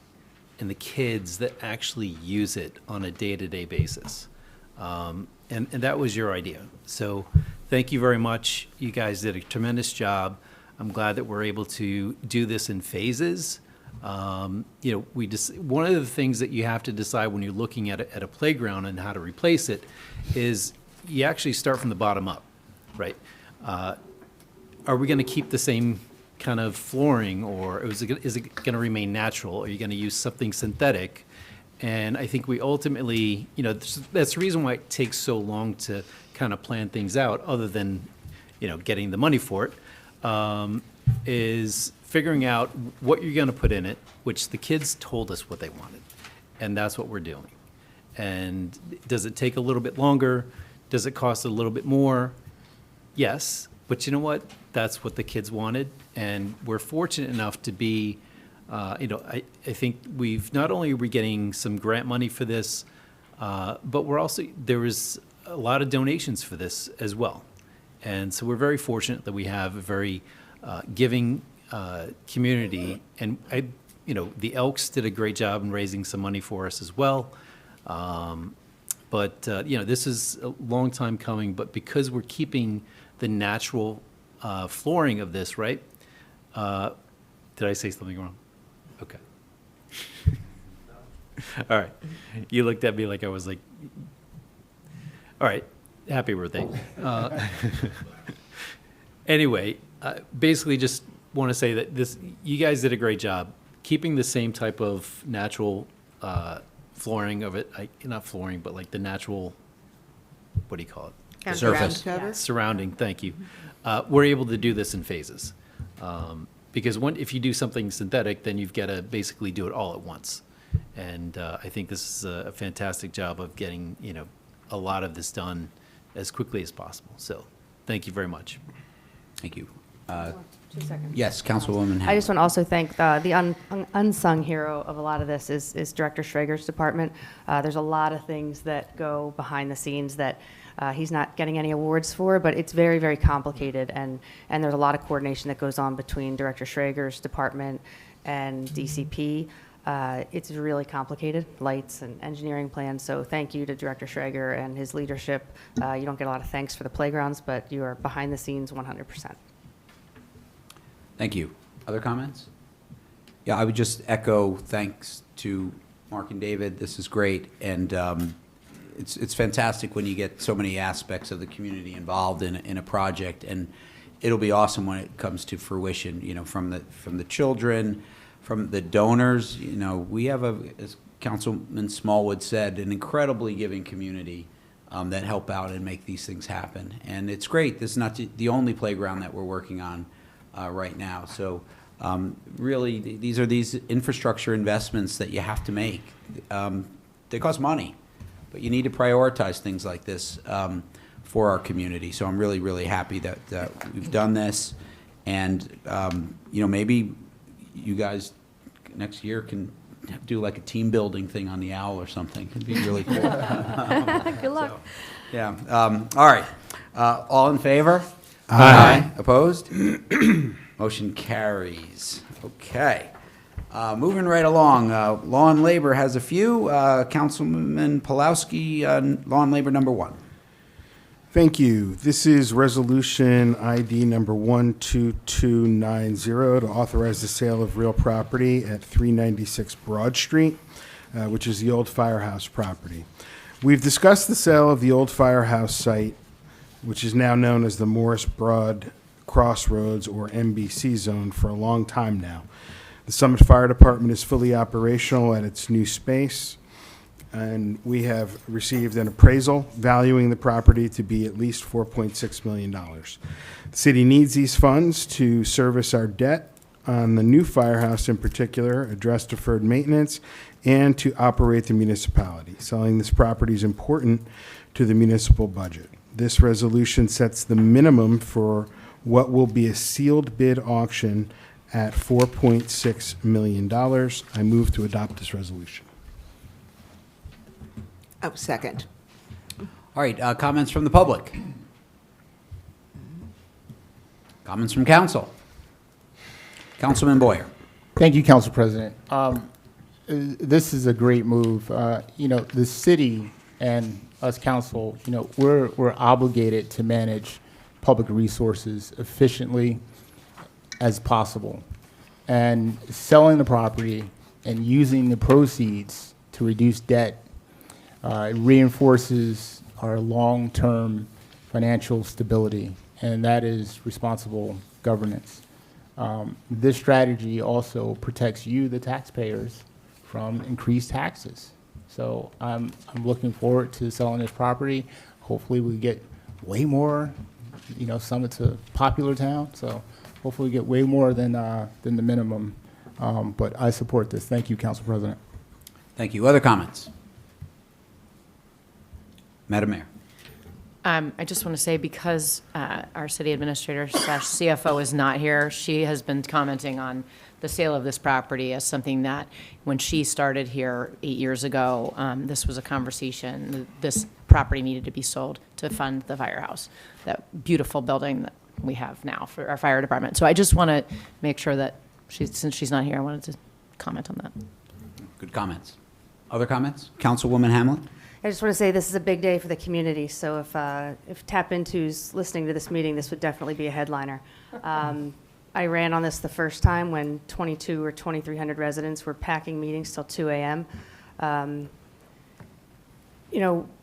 Speaker 3: and the kids that actually use it on a day-to-day basis. And that was your idea. So thank you very much. You guys did a tremendous job. I'm glad that we're able to do this in phases. One of the things that you have to decide when you're looking at a playground and how to replace it is you actually start from the bottom up, right? Are we going to keep the same kind of flooring, or is it going to remain natural? Are you going to use something synthetic? And I think we ultimately, that's the reason why it takes so long to kind of plan things out, other than, getting the money for it, is figuring out what you're going to put in it, which the kids told us what they wanted. And that's what we're doing. And does it take a little bit longer? Does it cost a little bit more? Yes. But you know what? That's what the kids wanted. And we're fortunate enough to be, I think not only are we getting some grant money for this, but there was a lot of donations for this as well. And so we're very fortunate that we have a very giving community. And the Elks did a great job in raising some money for us as well. But this is a long time coming, but because we're keeping the natural flooring of this, right? Did I say something wrong? Okay. All right. You looked at me like I was like, all right, happy birthday. Anyway, basically just want to say that you guys did a great job keeping the same type of natural flooring of it. Not flooring, but like the natural, what do you call it?
Speaker 1: Surface.
Speaker 9: Cover?
Speaker 3: Surrounding, thank you. We're able to do this in phases. Because if you do something synthetic, then you've got to basically do it all at once. And I think this is a fantastic job of getting, a lot of this done as quickly as possible. So thank you very much.
Speaker 1: Thank you.
Speaker 7: 2 seconds.
Speaker 1: Yes, Councilwoman Hamlin.
Speaker 7: I just want to also thank the unsung hero of a lot of this is Director Schrager's department. There's a lot of things that go behind the scenes that he's not getting any awards for, but it's very, very complicated, and there's a lot of coordination that goes on between Director Schrager's department and DCP. It's really complicated, lights and engineering plans, so thank you to Director Schrager and his leadership. You don't get a lot of thanks for the playgrounds, but you are behind the scenes 100%.
Speaker 1: Thank you. Other comments? Yeah, I would just echo thanks to Mark and David. This is great, and it's fantastic when you get so many aspects of the community involved in a project, and it'll be awesome when it comes to fruition. From the children, from the donors. We have Councilman Smallwood said, an incredibly giving community that help out and make these things happen. And it's great. This is not the only playground that we're working on right now. So really, these are these infrastructure investments that you have to make. They cost money, but you need to prioritize things like this for our community. So I'm really, really happy that we've done this. And, maybe you guys next year can do like a team building thing on the Owl or something. It'd be really cool.
Speaker 5: Good luck.
Speaker 1: So, yeah. All right. All in favor?
Speaker 4: Aye.
Speaker 1: Opposed? Motion carries. Okay. Moving right along, Law and Labor has a few. Councilman Pulowski, Law and Labor number 1.
Speaker 4: Thank you. This is resolution ID number 12290 to authorize the sale of real property at 396 Broad Street, which is the old firehouse property. We've discussed the sale of the old firehouse site, which is now known as the Morris Broad Crossroads or MBC zone, for a long time now. The Summit Fire Department is fully operational at its new space, and we have received an appraisal valuing the property to be at least $4.6 million. The city needs these funds to service our debt on the new firehouse in particular, address deferred maintenance, and to operate the municipality. Selling this property is important to the municipal budget. This resolution sets the minimum for what will be a sealed bid auction at $4.6 million. I move to adopt this resolution.
Speaker 9: Oh, second.
Speaker 1: All right, comments from the public? Comments from council? Councilman Boyer.
Speaker 8: Thank you, Council President. This is a great move. The city and us council, we're obligated to manage public resources efficiently as possible. And selling the property and using the proceeds to reduce debt reinforces our long-term financial stability, and that is responsible governance. This strategy also protects you, the taxpayers, from increased taxes. So I'm looking forward to selling this property. Hopefully we get way more. Summit's a popular town, so hopefully we get way more than the minimum. But I support this. Thank you, Council President.
Speaker 1: Thank you. Other comments? Madam Mayor.
Speaker 5: I just want to say, because our city administrator / CFO is not here, she has been commenting on the sale of this property as something that, when she started here 8 years ago, this was a conversation. This property needed to be sold to fund the firehouse, that beautiful building that we have now for our fire department. So I just want to make sure that, since she's not here, I wanted to comment on that.
Speaker 1: Good comments. Other comments? Councilwoman Hamlin?
Speaker 7: I just want to say this is a big day for the community, so if Tap Into's listening to this meeting, this would definitely be a headliner. I ran on this the first time when 2,200 or 2,300 residents were packing meetings till 2 a.m. I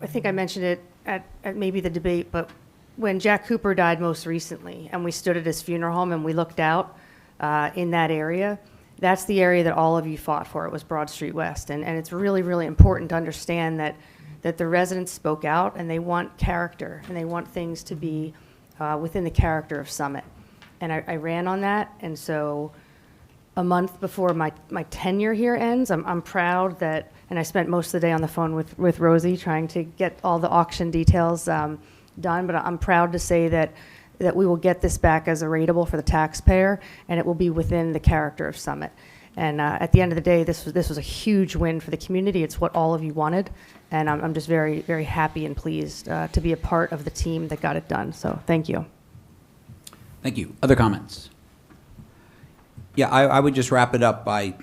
Speaker 7: think I mentioned it at maybe the debate, but when Jack Cooper died most recently, and we stood at his funeral home and we looked out in that area, that's the area that all of you fought for. It was Broad Street West, and it's really, really important to understand that the residents spoke out, and they want character, and they want things to be within the character of Summit. And I ran on that, and so a month before my tenure here ends, I'm proud that, and I spent most of the day on the phone with Rosie trying to get all the auction details done, but I'm proud to say that we will get this back as a rateable for the taxpayer, and it will be within the character of Summit. And at the end of the day, this was a huge win for the community. It's what all of you wanted, and I'm just very, very happy and pleased to be a part of the team that got it done. So thank you.
Speaker 1: Thank you. Other comments? Yeah, I would just wrap it up by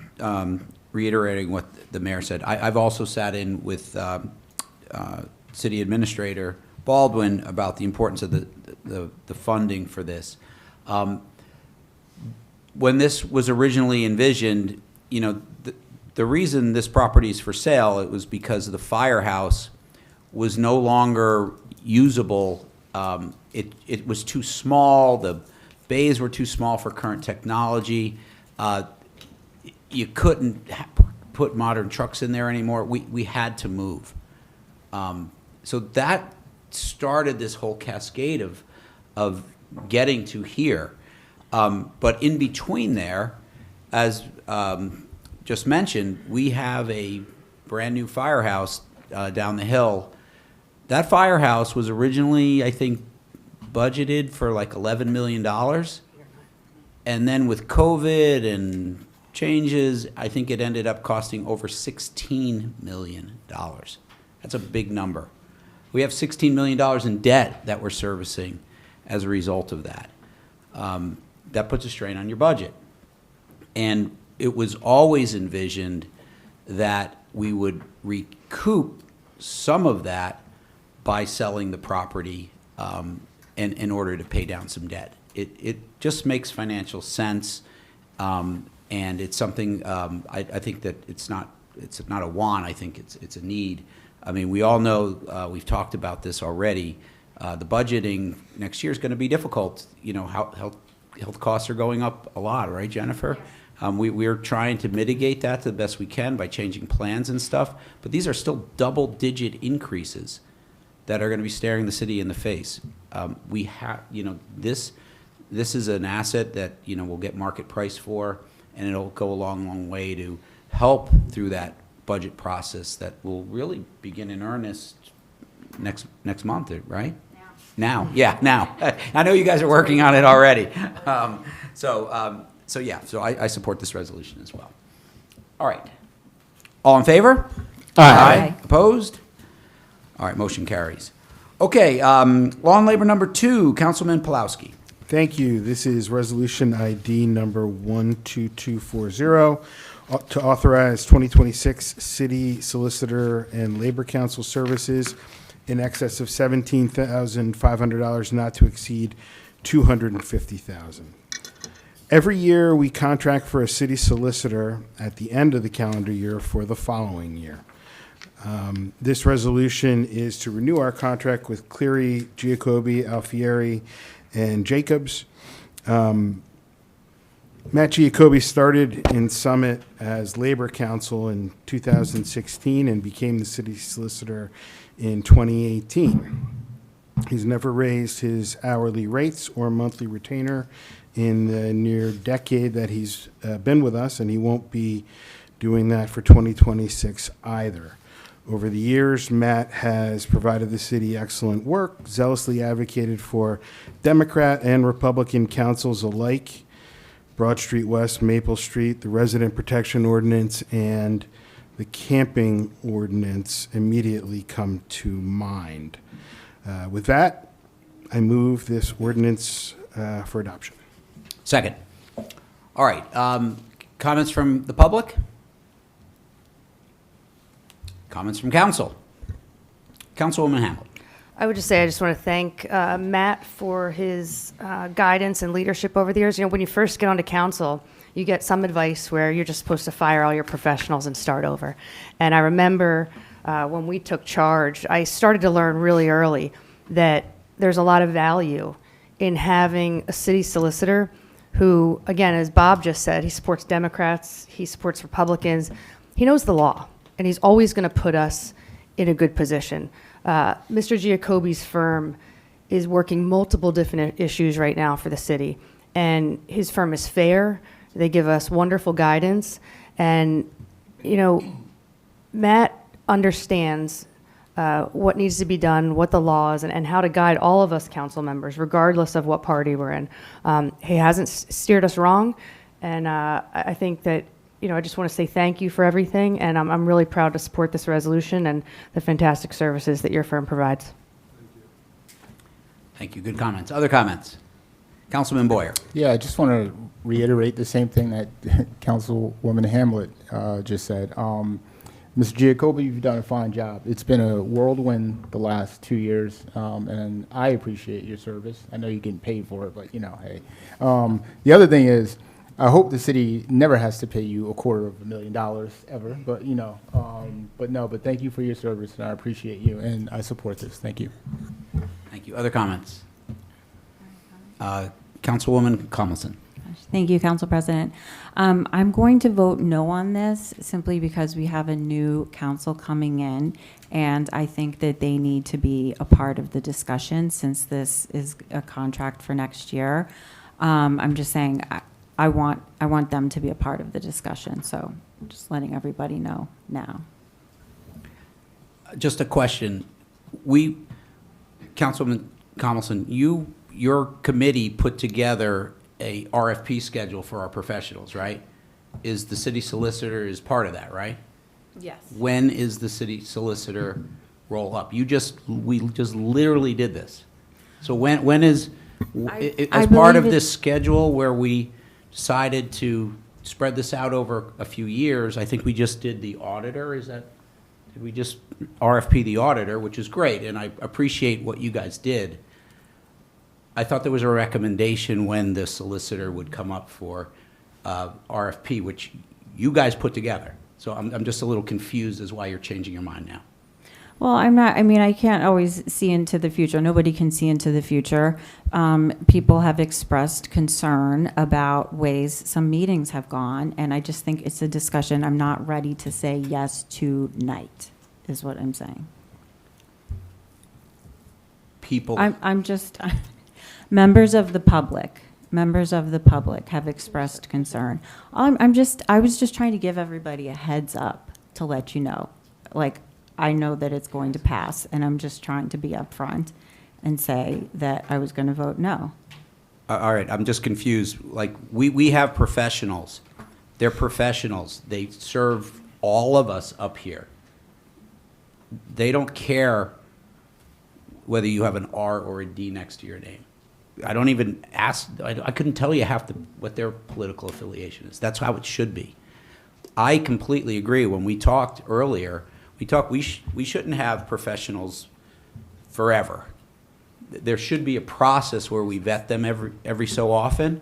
Speaker 1: reiterating what the mayor said. I've also sat in with City Administrator Baldwin about the importance of the funding for this. When this was originally envisioned, the reason this property is for sale, it was because the firehouse was no longer usable. It was too small. The bays were too small for current technology. You couldn't put modern trucks in there anymore. We had to move. So that started this whole cascade of getting to here. But in between there, as just mentioned, we have a brand-new firehouse down the hill. That firehouse was originally, I think, budgeted for like $11 million. And then with COVID and changes, I think it ended up costing over $16 million. That's a big number. We have $16 million in debt that we're servicing as a result of that. That puts a strain on your budget. And it was always envisioned that we would recoup some of that by selling the property in order to pay down some debt. It just makes financial sense, and it's something I think that it's not a want. I think it's a need. I mean, we all know we've talked about this already. The budgeting next year is going to be difficult. You know, health costs are going up a lot, right, Jennifer? We're trying to mitigate that to the best we can by changing plans and stuff. But these are still double-digit increases that are going to be staring the city in the face. We have, you know, this is an asset that, you know, we'll get market price for, and it'll go a long way to help through that budget process that will really begin in earnest next month, right? Now, now. I know you guys are working on it already. So I support this resolution as well. All right. All in favor?
Speaker 7: Aye.
Speaker 1: Opposed? All right, motion carries. Okay, law and labor number 2, Councilman Pulowski.
Speaker 4: Thank you. This is Resolution ID number 12240 to authorize 2026 City Solicitor and Labor Council services in excess of $17,500, not to exceed $250,000. Every year, we contract for a city solicitor at the end of the calendar year for the following year. This resolution is to renew our contract with Cleary, Giacobbe, Alfieri, and Jacobs. Matt Giacobbe started in Summit as Labor Counsel in 2016 and became the city solicitor in 2018. He's never raised his hourly rates or monthly retainer in the near decade that he's been with us, and he won't be doing that for 2026 either. Over the years, Matt has provided the city excellent work, zealously advocated for Democrat and Republican councils alike, Broad Street West, Maple Street, the Resident Protection Ordinance, and the Camping Ordinance immediately come to mind. With that, I move this ordinance for adoption.
Speaker 1: Second. All right, comments from the public? Comments from council? Councilwoman Hamlet.
Speaker 7: I would just say I just want to thank Matt for his guidance and leadership over the years. You know, when you first get onto council, you get some advice where you're just supposed to fire all your professionals and start over. And I remember when we took charge, I started to learn really early that there's a lot of value in having a city solicitor who, again, as Bob just said, he supports Democrats, he supports Republicans, he knows the law, and he's always going to put us in a good position. Mr. Giacobbe's firm is working multiple different issues right now for the city, and his firm is fair. They give us wonderful guidance, and, you know, Matt understands what needs to be done, what the law is, and how to guide all of us council members, regardless of what party we're in. He hasn't steered us wrong, and I think that, you know, I just want to say thank you for everything, and I'm really proud to support this resolution and the fantastic services that your firm provides.
Speaker 1: Thank you. Good comments. Other comments? Councilman Boyer.
Speaker 8: Yeah, I just want to reiterate the same thing that Councilwoman Hamlet just said. Mr. Giacobbe, you've done a fine job. It's been a whirlwind the last 2 years, and I appreciate your service. I know you're getting paid for it, but, you know, hey. The other thing is, I hope the city never has to pay you $250,000 ever, but, you know, but thank you for your service, and I appreciate you, and I support this. Thank you.
Speaker 1: Thank you. Other comments? Councilwoman Commelson.
Speaker 11: Thank you, Council President. I'm going to vote no on this simply because we have a new council coming in, and I think that they need to be a part of the discussion since this is a contract for next year. I'm just saying I want them to be a part of the discussion, so I'm just letting everybody know now.
Speaker 1: Just a question. Councilman Commelson, your committee put together a RFP schedule for our professionals, right? Is the city solicitor is part of that, right?
Speaker 5: Yes.
Speaker 1: When is the city solicitor roll up? We just literally did this. So when is,
Speaker 11: I
Speaker 1: as part of
Speaker 11: believe
Speaker 1: this schedule where we decided to spread this out over a few years, I think we just did the auditor, did we just RFP the auditor, which is great, and I appreciate what you guys did. I thought there was a recommendation when the solicitor would come up for RFP, which you guys put together. So I'm just a little confused as why you're changing your mind now.
Speaker 11: Well, I'm not, I mean, I can't always see into the future. Nobody can see into the future. People have expressed concern about ways some meetings have gone, and I just think it's a discussion I'm not ready to say yes to tonight, is what I'm saying. I'm just, members of the public have expressed concern. I was just trying to give everybody a heads up to let you know. Like, I know that it's going to pass, and I'm just trying to be upfront and say that I was going to vote no.
Speaker 1: All right, I'm just confused. Like, we have professionals. They're professionals. They serve all of us up here. They don't care whether you have an R or a D next to your name. I don't even ask, I couldn't tell you what their political affiliation is. That's how it should be. I completely agree. When we talked earlier, we shouldn't have professionals forever. There should be a process where we vet them every so often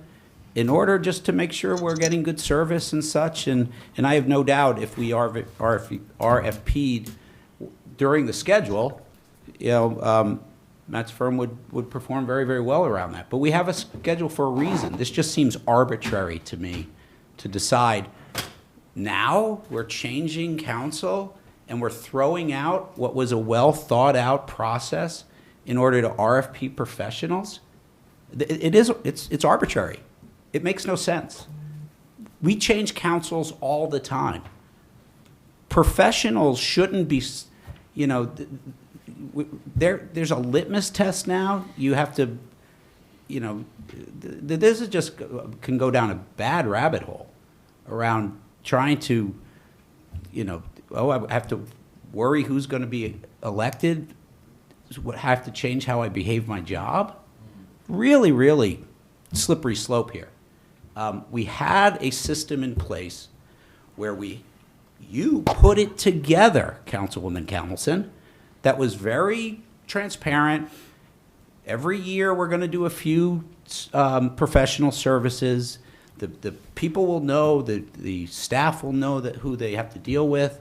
Speaker 1: in order just to make sure we're getting good service and such. And I have no doubt if we RFP'd during the schedule, Matt's firm would perform very, very well around that. But we have a schedule for a reason. This just seems arbitrary to me to decide now we're changing council and we're throwing out what was a well-thought-out process in order to RFP professionals. It's arbitrary. It makes no sense. We change councils all the time. Professionals shouldn't be, there's a litmus test now. You have to, this is just can go down a bad rabbit hole around trying to, I have to worry who's going to be elected. Have to change how I behave my job. Really, really slippery slope here. We had a system in place where you put it together, Councilwoman Commelson, that was very transparent. Every year we're going to do a few professional services. The people will know, the staff will know who they have to deal with.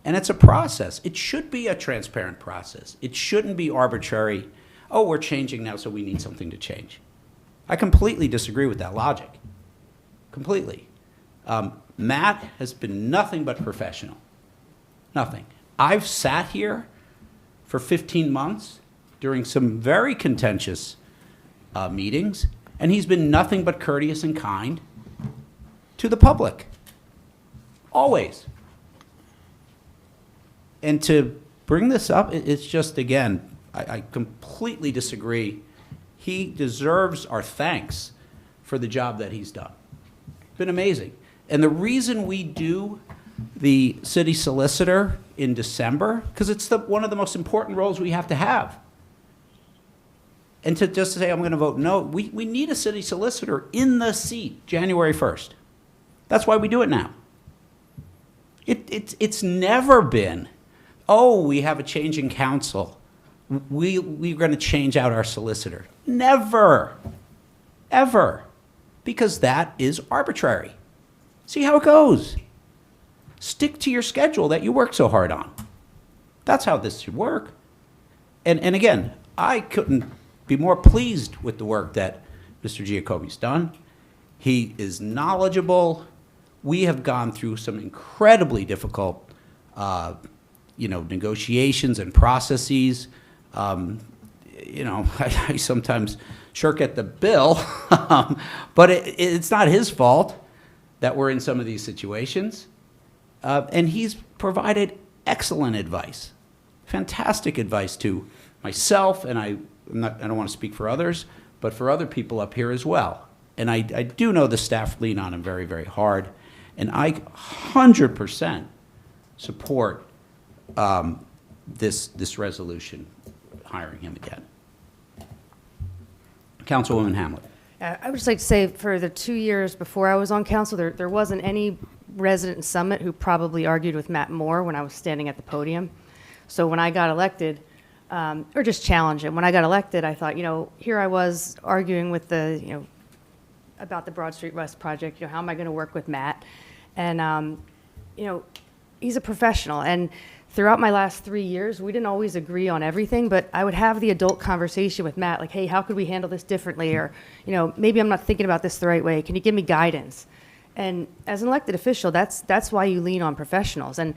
Speaker 1: And it's a process. It should be a transparent process. It shouldn't be arbitrary. Oh, we're changing now, so we need something to change. I completely disagree with that logic. Completely. Matt has been nothing but professional. Nothing. I've sat here for 15 months during some very contentious meetings, and he's been nothing but courteous and kind to the public. Always. And to bring this up, it's just, again, I completely disagree. He deserves our thanks for the job that he's done. It's been amazing. And the reason we do the city solicitor in December, because it's one of the most important roles we have to have. And to just say I'm going to vote no, we need a city solicitor in the seat January 1st. That's why we do it now. It's never been, oh, we have a change in council. We're going to change out our solicitor. Never. Ever. Because that is arbitrary. See how it goes. Stick to your schedule that you work so hard on. That's how this should work. And again, I couldn't be more pleased with the work that Mr. Giacobi's done. He is knowledgeable. We have gone through some incredibly difficult, negotiations and processes. I sometimes shirk at the bill, but it's not his fault that we're in some of these situations. And he's provided excellent advice, fantastic advice to myself, and I don't want to speak for others, but for other people up here as well. And I do know the staff lean on him very, very hard, and I 100% support this resolution, hiring him again. Councilwoman Hamlet.
Speaker 7: I would just like to say, for the 2 years before I was on council, there wasn't any resident in Summit who probably argued with Matt more when I was standing at the podium. So when I got elected, or just challenged him, when I got elected, I thought, here I was arguing with about the Broad Street West project, how am I going to work with Matt? And, he's a professional. And throughout my last 3 years, we didn't always agree on everything, but I would have the adult conversation with Matt, like, hey, how could we handle this differently? Or, maybe I'm not thinking about this the right way. Can you give me guidance? And as an elected official, that's why you lean on professionals. And,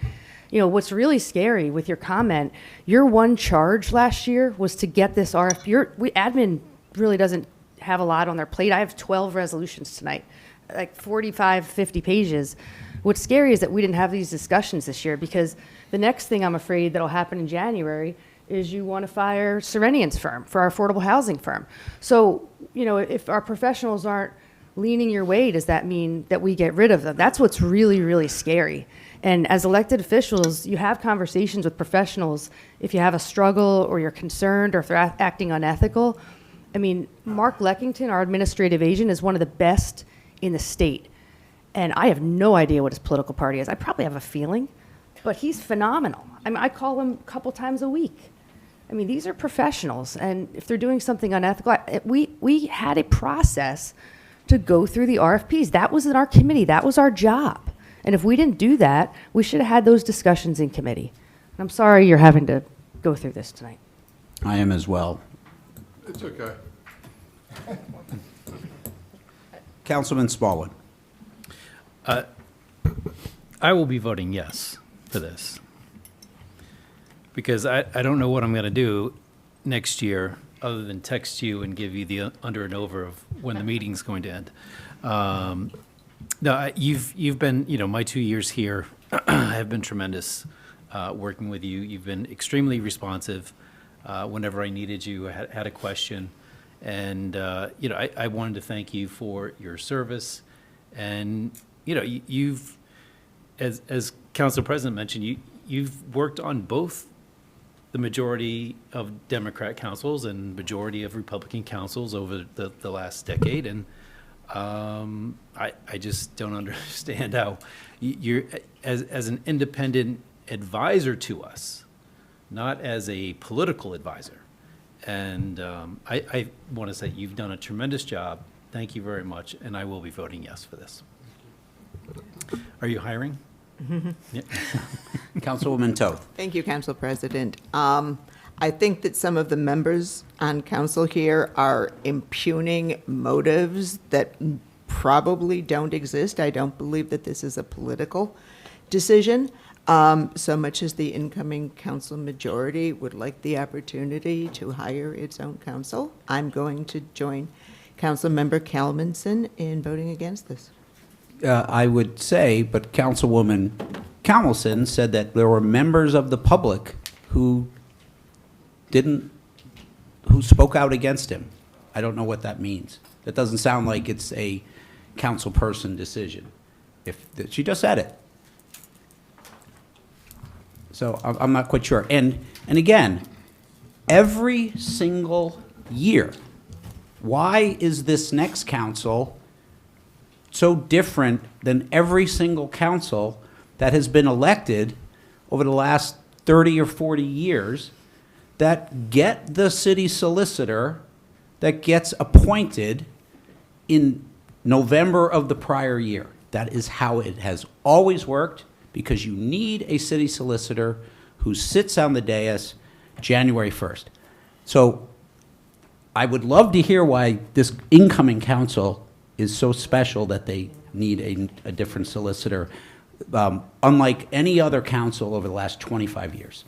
Speaker 7: what's really scary with your comment, your one charge last year was to get this RFP. Admin really doesn't have a lot on their plate. I have 12 resolutions tonight, like 45, 50 pages. What's scary is that we didn't have these discussions this year, because the next thing I'm afraid that'll happen in January is you want to fire Serenian's firm for our affordable housing firm. So, if our professionals aren't leaning your way, does that mean that we get rid of them? That's what's really, really scary. And as elected officials, you have conversations with professionals if you have a struggle or you're concerned or if they're acting unethical. I mean, Mark Leckington, our administrative agent, is one of the best in the state. And I have no idea what his political party is. I probably have a feeling, but he's phenomenal. I mean, I call him a couple times a week. I mean, these are professionals, and if they're doing something unethical, we had a process to go through the RFPs. That was in our committee. That was our job. And if we didn't do that, we should have had those discussions in committee. And I'm sorry you're having to go through this tonight.
Speaker 1: I am as well.
Speaker 4: It's okay.
Speaker 1: Councilman Smallwood.
Speaker 3: I will be voting yes for this, because I don't know what I'm going to do next year other than text you and give you the under and over of when the meeting's going to end. No, you've been, my 2 years here have been tremendous working with you. You've been extremely responsive whenever I needed you, had a question. And, I wanted to thank you for your service. And, you've, as Council President mentioned, you've worked on both the majority of Democrat councils and majority of Republican councils over the last decade. And I just don't understand how you're, as an independent advisor to us, not as a political advisor. And I want to say you've done a tremendous job. Thank you very much, and I will be voting yes for this. Are you hiring? Yeah.
Speaker 1: Councilwoman Toth.
Speaker 9: Thank you, Council President. I think that some of the members on council here are impugning motives that probably don't exist. I don't believe that this is a political decision, so much as the incoming council majority would like the opportunity to hire its own council. I'm going to join Councilmember Kalmanson in voting against this.
Speaker 1: I would say, but Councilwoman Kalmanson said that there were members of the public who spoke out against him. I don't know what that means. That doesn't sound like it's a council person decision. She just said it. So I'm not quite sure. And again, every single year, why is this next council so different than every single council that has been elected over the last 30 or 40 years that get the city solicitor that gets appointed in November of the prior year? That is how it has always worked, because you need a city solicitor who sits on the dais January 1st. So I would love to hear why this incoming council is so special that they need a different solicitor, unlike any other council over the last 25 years.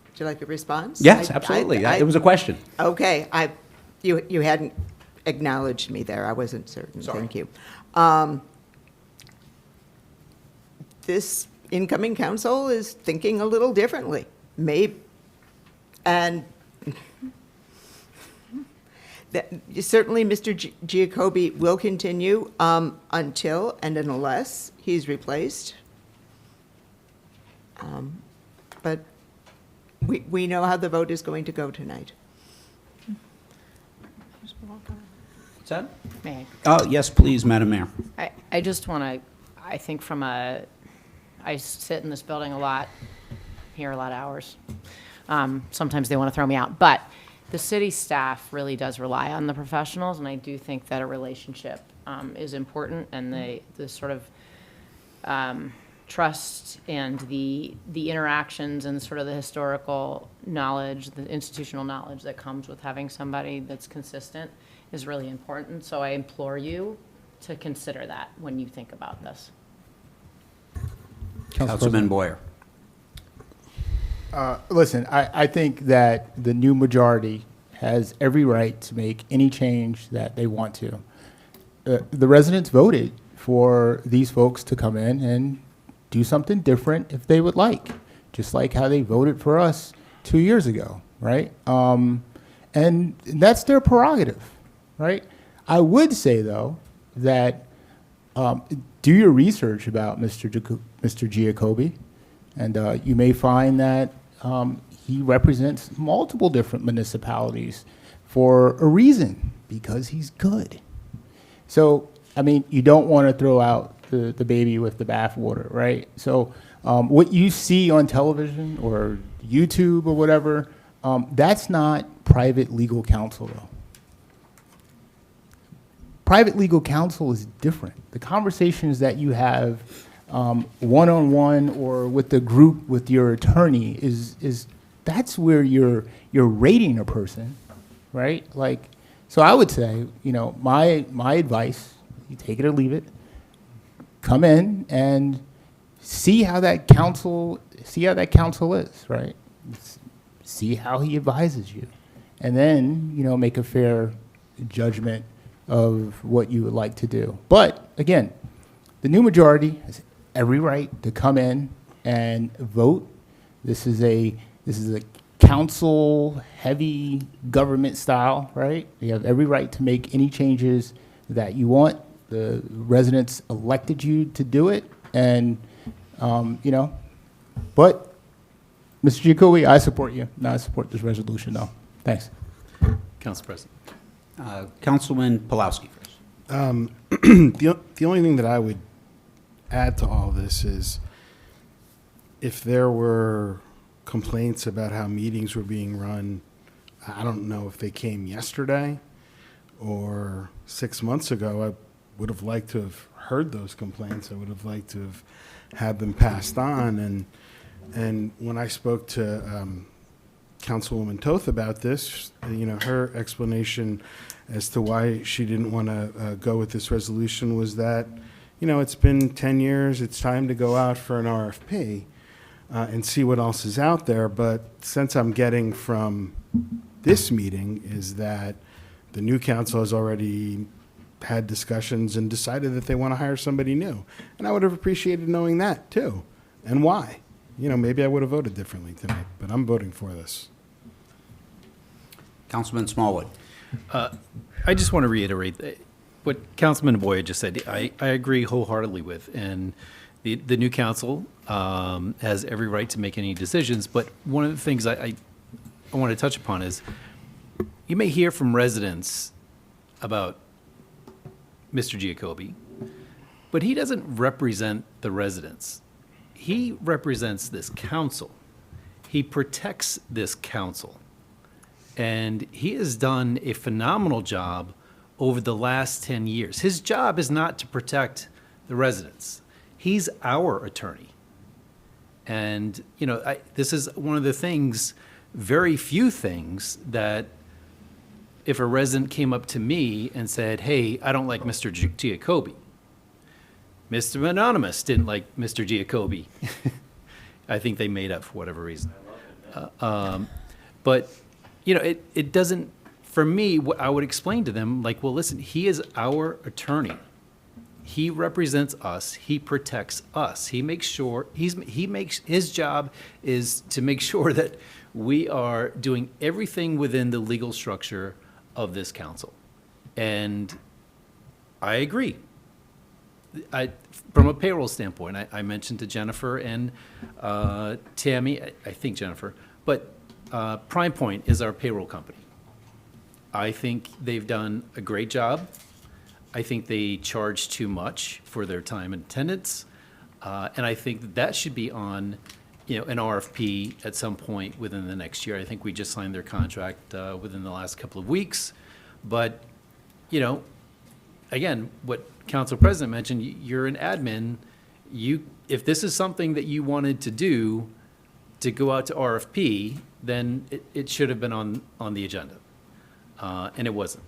Speaker 9: Would you like a response?
Speaker 1: Yes, absolutely. It was a question.
Speaker 9: Okay, you hadn't acknowledged me there. I wasn't certain.
Speaker 1: Sorry.
Speaker 9: Thank you. This incoming council is thinking a little differently, and certainly Mr. Giacobbe will continue until and unless he's replaced. But we know how the vote is going to go tonight.
Speaker 1: What's that?
Speaker 5: May
Speaker 1: Oh, yes, please, Madam Mayor.
Speaker 5: I just want to, I think I sit in this building a lot, here a lot of hours. Sometimes they want to throw me out, but the city staff really does rely on the professionals, and I do think that a relationship is important, and the sort of trust and the interactions and sort of the historical knowledge, the institutional knowledge that comes with having somebody that's consistent is really important. So I implore you to consider that when you think about this.
Speaker 1: Councilman Boyer.
Speaker 8: Listen, I think that the new majority has every right to make any change that they want to. The residents voted for these folks to come in and do something different if they would like, just like how they voted for us 2 years ago, right? And that's their prerogative, right? I would say, though, that do your research about Mr. Giacobbe, and you may find that he represents multiple different municipalities for a reason, because he's good. So, I mean, you don't want to throw out the baby with the bathwater, right? So what you see on television or YouTube or whatever, that's not private legal counsel, though. Private legal counsel is different. The conversations that you have one-on-one or with the group with your attorney is that's where you're rating a person, right? Like, so I would say, you know, my advice, you take it or leave it, come in and see how that counsel is, right? See how he advises you, and then, you know, make a fair judgment of what you would like to do. But again, the new majority has every right to come in and vote. This is a council-heavy government style, right? You have every right to make any changes that you want. The residents elected you to do it, and you know. But, Mr. Giacobbe, I support you. No, I support this resolution, though. Thanks.
Speaker 3: Council President.
Speaker 1: Councilman Pulowski first.
Speaker 4: The only thing that I would add to all this is, if there were complaints about how meetings were being run, I don't know if they came yesterday or 6 months ago. I would have liked to have heard those complaints. I would have liked to have had them passed on. And when I spoke to Councilwoman Toth about this, you know, her explanation as to why she didn't want to go with this resolution was that, you know, it's been 10 years, it's time to go out for an RFP and see what else is out there. But since I'm getting from this meeting is that the new council has already had discussions and decided that they want to hire somebody new. And I would have appreciated knowing that too, and why. You know, maybe I would have voted differently tonight, but I'm voting for this.
Speaker 1: Councilman Smallwood.
Speaker 3: I just want to reiterate that what Councilman Boyer just said. I agree wholeheartedly with, and the new council has every right to make any decisions. But one of the things I want to touch upon is, you may hear from residents about Mr. Giacobbe, but he doesn't represent the residents. He represents this council. He protects this council. And he has done a phenomenal job over the last 10 years. His job is not to protect the residents. He's our attorney. And, you know, this is one of the things, very few things, that if a resident came up to me and said, hey, I don't like Mr. Giacobbe. Mr. Anonymous didn't like Mr. Giacobbe. I think they made up for whatever reason. But, you know, it doesn't, for me, what I would explain to them, like, well, listen, he is our attorney. He represents us. He protects us. He makes sure, his job is to make sure that we are doing everything within the legal structure of this council. And I agree. From a payroll standpoint, I mentioned to Jennifer and Tammy, I think Jennifer, but Prime Point is our payroll company. I think they've done a great job. I think they charge too much for their time and attendance. And I think that should be on, you know, an RFP at some point within the next year. I think we just signed their contract within the last couple of weeks. But, you know, again, what Council President mentioned, you're an admin. If this is something that you wanted to do to go out to RFP, then it should have been on the agenda. And it wasn't.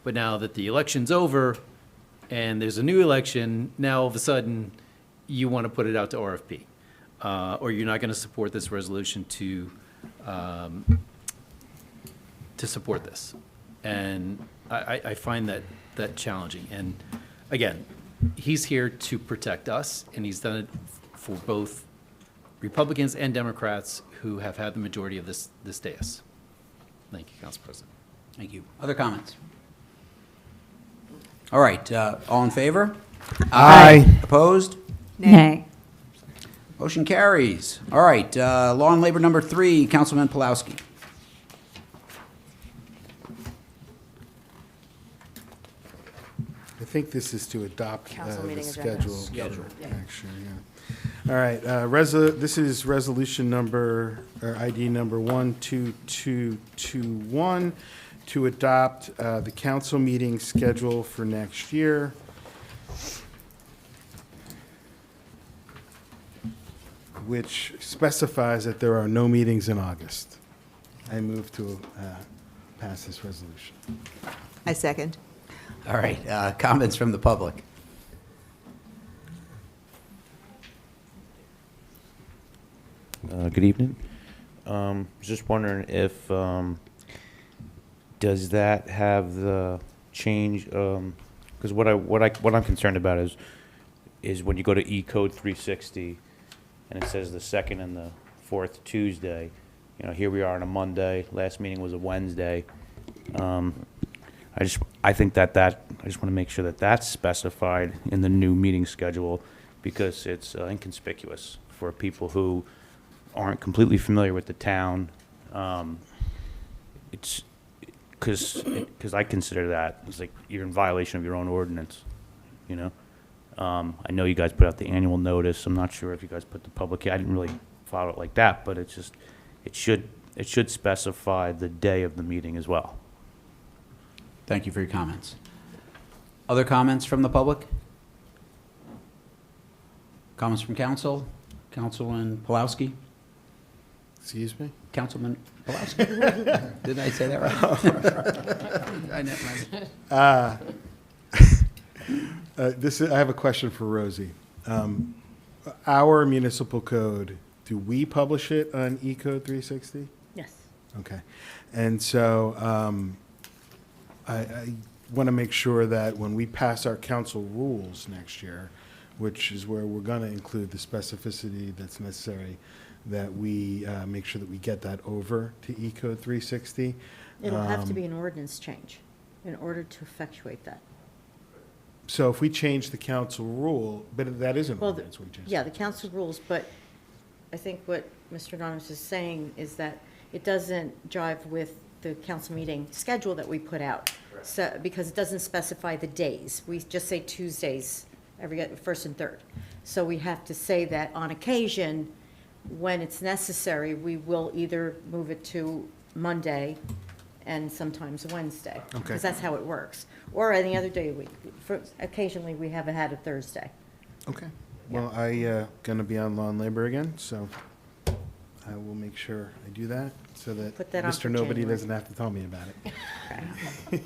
Speaker 3: But now that the election's over and there's a new election, now all of a sudden you want to put it out to RFP. Or you're not going to support this resolution to support this. And I find that challenging. And again, he's here to protect us, and he's done it for both Republicans and Democrats who have had the majority of this dais. Thank you, Council President.
Speaker 1: Thank you. Other comments? All right, all in favor?
Speaker 4: Aye.
Speaker 1: Opposed?
Speaker 11: Nay.
Speaker 1: Motion carries. All right, Law and Labor number 3, Councilman Pulowski.
Speaker 4: I think this is to adopt
Speaker 2: Council
Speaker 4: the
Speaker 2: meeting agenda.
Speaker 4: schedule. Actually, yeah. All right, this is resolution number, or ID number 12221, to adopt the council meeting schedule for next year. Which specifies that there are no meetings in August. I move to pass this resolution.
Speaker 9: I second.
Speaker 1: All right, comments from the public?
Speaker 12: Good evening. Just wondering if, does that have the change, because what I'm concerned about is when you go to E-Code 360, and it says the second and the fourth Tuesday, you know, here we are on a Monday, last meeting was a Wednesday. I just want to make sure that that's specified in the new meeting schedule, because it's inconspicuous for people who aren't completely familiar with the town. It's because I consider that it's like you're in violation of your own ordinance, you know. I know you guys put out the annual notice. I'm not sure if you guys put the public. I didn't really follow it like that, but it's just it should specify the day of the meeting as well.
Speaker 1: Thank you for your comments. Other comments from the public? Comments from council? Councilman Pulowski?
Speaker 4: Excuse me?
Speaker 1: Councilman Pulowski? Did I say that right? I know.
Speaker 4: I have a question for Rosie. Our municipal code, do we publish it on E-Code 360?
Speaker 2: Yes.
Speaker 4: Okay. And so I want to make sure that when we pass our council rules next year, which is where we're going to include the specificity that's necessary, that we make sure that we get that over to E-Code 360.
Speaker 2: It'll have to be an ordinance change in order to effectuate that.
Speaker 4: So if we change the council rule, but that is an
Speaker 2: Well,
Speaker 4: ordinance we changed.
Speaker 2: yeah, the council rules, but I think what Mr. Anonymous is saying is that it doesn't jive with the council meeting schedule that we put out. So, because it doesn't specify the days. We just say Tuesdays, every first and third. So we have to say that on occasion, when it's necessary, we will either move it to Monday and sometimes Wednesday.
Speaker 4: Okay.
Speaker 2: Because that's how it works. Or any other day of the week. Occasionally, we have had a Thursday.
Speaker 4: Okay. Well, I going to be on law and labor again, so I will make sure I do that. so that
Speaker 2: Put that on for
Speaker 4: Mr. Nobody
Speaker 2: January.
Speaker 4: doesn't have to tell me about it.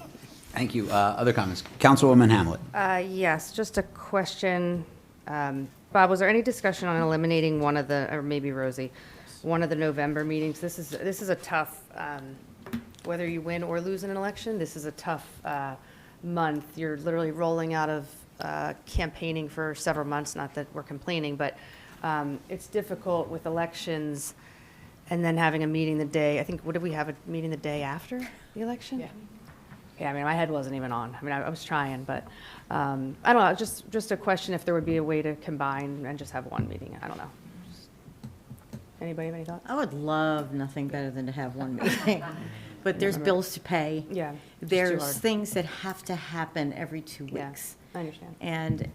Speaker 1: Thank you. Other comments? Councilwoman Hamlet.
Speaker 7: Yes, just a question. Bob, was there any discussion on eliminating one of the, or maybe Rosie, one of the November meetings? This is a tough, whether you win or lose an election, this is a tough month. You're literally rolling out of campaigning for several months, not that we're complaining, but it's difficult with elections and then having a meeting the day, I think, what did we have, a meeting the day after the election?
Speaker 5: Yeah.
Speaker 7: Yeah, I mean, my head wasn't even on. I mean, I was trying, but I don't know, just a question if there would be a way to combine and just have one meeting. I don't know. Anybody have any thoughts?
Speaker 2: I would love nothing better than to have one meeting, but there's bills to pay.
Speaker 7: Yeah. it's just too
Speaker 2: There's
Speaker 7: hard.
Speaker 2: things that have to happen every 2
Speaker 7: Yeah,
Speaker 2: weeks.
Speaker 7: I understand.
Speaker 2: And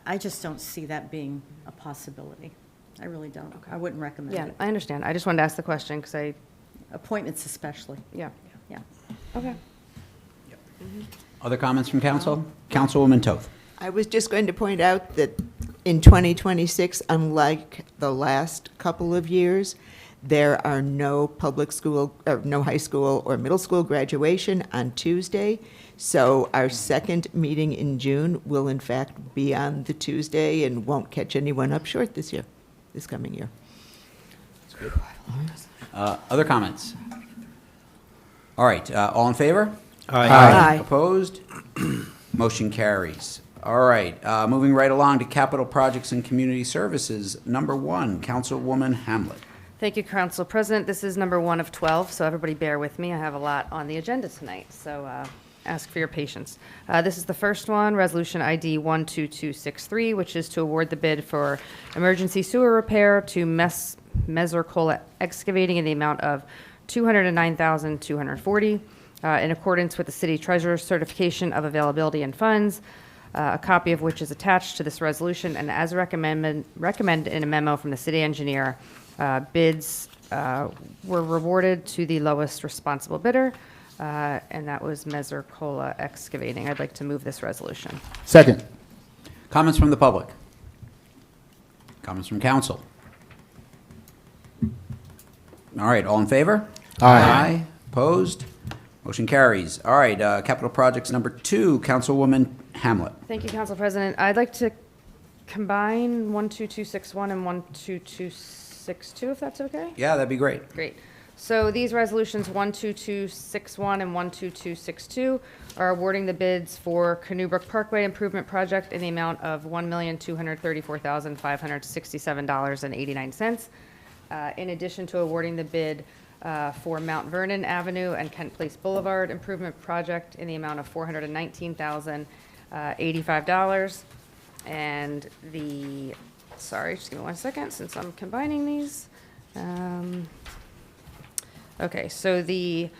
Speaker 2: I just don't see that being a possibility. I really don't. I wouldn't recommend
Speaker 7: Yeah,
Speaker 2: it.
Speaker 7: I understand. I just wanted to ask the question because
Speaker 2: Appointments especially,
Speaker 7: yeah.
Speaker 2: yeah.
Speaker 7: Okay.
Speaker 1: Other comments from council? Councilwoman Toth.
Speaker 9: I was just going to point out that in 2026, unlike the last couple of years, there are no public school, or no high school or middle school graduation on Tuesday. So our second meeting in June will in fact be on the Tuesday and won't catch anyone up short this year, this coming year.
Speaker 1: Other comments? All right, all in favor?
Speaker 9: Aye.
Speaker 1: Opposed? Motion carries. All right, moving right along to capital projects and community services. Number 1, Councilwoman Hamlet.
Speaker 7: Thank you, Council President. This is number 1 of 12, so everybody bear with me. I have a lot on the agenda tonight, so ask for your patience. This is the first one, Resolution ID 12263, which is to award the bid for emergency sewer repair to Mesorcola Excavating in the amount of $209,240, in accordance with the city treasurer's certification of availability and funds, a copy of which is attached to this resolution, and as recommended in a memo from the city engineer, bids were rewarded to the lowest responsible bidder, and that was Mesorcola Excavating. I'd like to move this resolution.
Speaker 8: Second.
Speaker 1: Comments from the public? Comments from council? All right, all in favor?
Speaker 8: Aye.
Speaker 1: Opposed? Motion carries. All right, capital projects number 2, Councilwoman Hamlet.
Speaker 7: Thank you, Council President. I'd like to combine 12261 and 12262, if that's okay?
Speaker 1: Yeah, that'd be great.
Speaker 7: Great. So these resolutions, 12261 and 12262, are awarding the bids for Canoe Brook Parkway Improvement Project in the amount of $1,234,567.89. In addition to awarding the bid for Mount Vernon Avenue and Kent Place Boulevard Improvement Project in the amount of $419,085. And the, sorry, just give me 1 second since I'm combining these. Okay, so the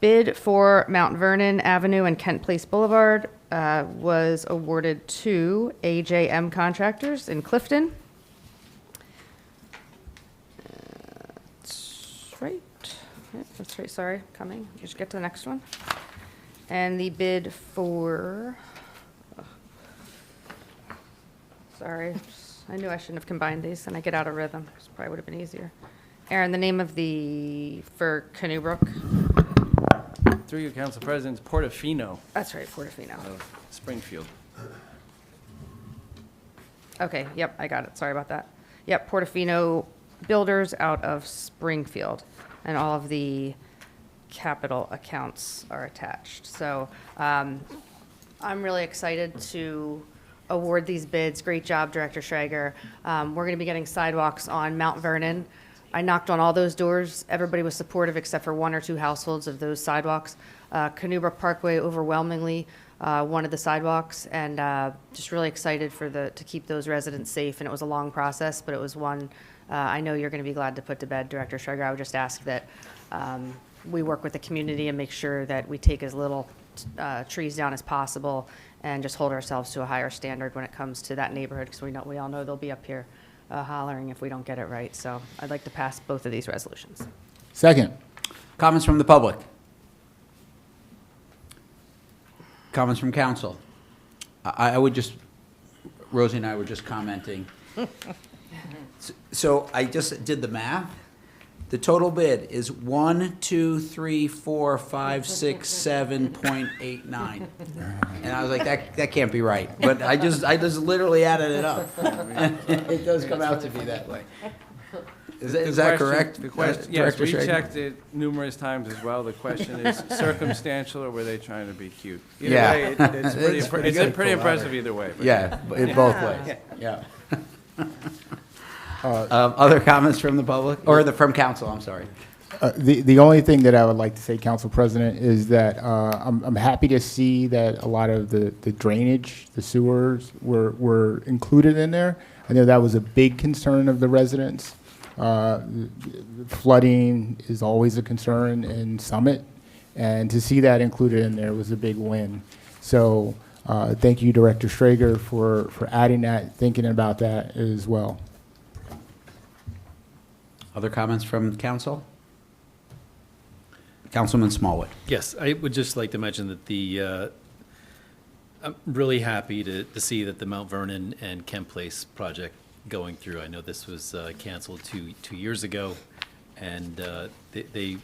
Speaker 7: bid for Mount Vernon Avenue and Kent Place Boulevard was awarded to AJM Contractors in Clifton. That's right. Yep, that's right, sorry, coming. Just get to the next one. And the bid for, sorry, I knew I shouldn't have combined these, and I get out of rhythm. This probably would have been easier. Aaron, the name of the, for Canoe Brook?
Speaker 13: Through you, Council President, it's Portofino
Speaker 7: That's right, Portofino.
Speaker 13: of Springfield.
Speaker 7: Okay, yep, I got it, sorry about that. Yep, Portofino Builders out of Springfield, and all of the capital accounts are attached. So I'm really excited to award these bids. Great job, Director Schrager. We're going to be getting sidewalks on Mount Vernon. I knocked on all those doors. Everybody was supportive except for 1 or 2 households of those sidewalks. Canoe Brook Parkway overwhelmingly wanted the sidewalks, and just really excited for to keep those residents safe. And it was a long process, but it was one I know you're going to be glad to put to bed, Director Schrager. I would just ask that we work with the community and make sure that we take as little trees down as possible and just hold ourselves to a higher standard when it comes to that neighborhood, because we all know they'll be up here hollering if we don't get it right. So I'd like to pass both of these resolutions.
Speaker 8: Second.
Speaker 1: Comments from the public? Comments from council? I would just, Rosie and I were just commenting. So I just did the math. The total bid is 1,2,3,4,5,6,7.89. And I was like, that can't be right. But I just literally added it up. It does come out to be that way. Is that correct?
Speaker 13: The question, yes,
Speaker 1: Director
Speaker 13: we
Speaker 1: Schrager?
Speaker 13: checked it numerous times as well. The question is circumstantial, or were they trying to be cute? Either
Speaker 1: Yeah.
Speaker 13: way, it's pretty
Speaker 1: good.
Speaker 13: pretty impressive either way. but-
Speaker 1: Yeah, in both ways, yeah. Other comments from the public, or from council, I'm sorry.
Speaker 8: The only thing that I would like to say, Council President, is that I'm happy to see that a lot of the drainage, the sewers were included in there. I know that was a big concern of the residents. Flooding is always a concern in Summit, and to see that included in there was a big win. So thank you, Director Schrager, for adding that, thinking about that as well.
Speaker 1: Other comments from council? Councilman Smallwood.
Speaker 3: Yes, I would just like to mention that I'm really happy to see that the Mount Vernon and Kent Place project going through. I know this was canceled two years ago, and they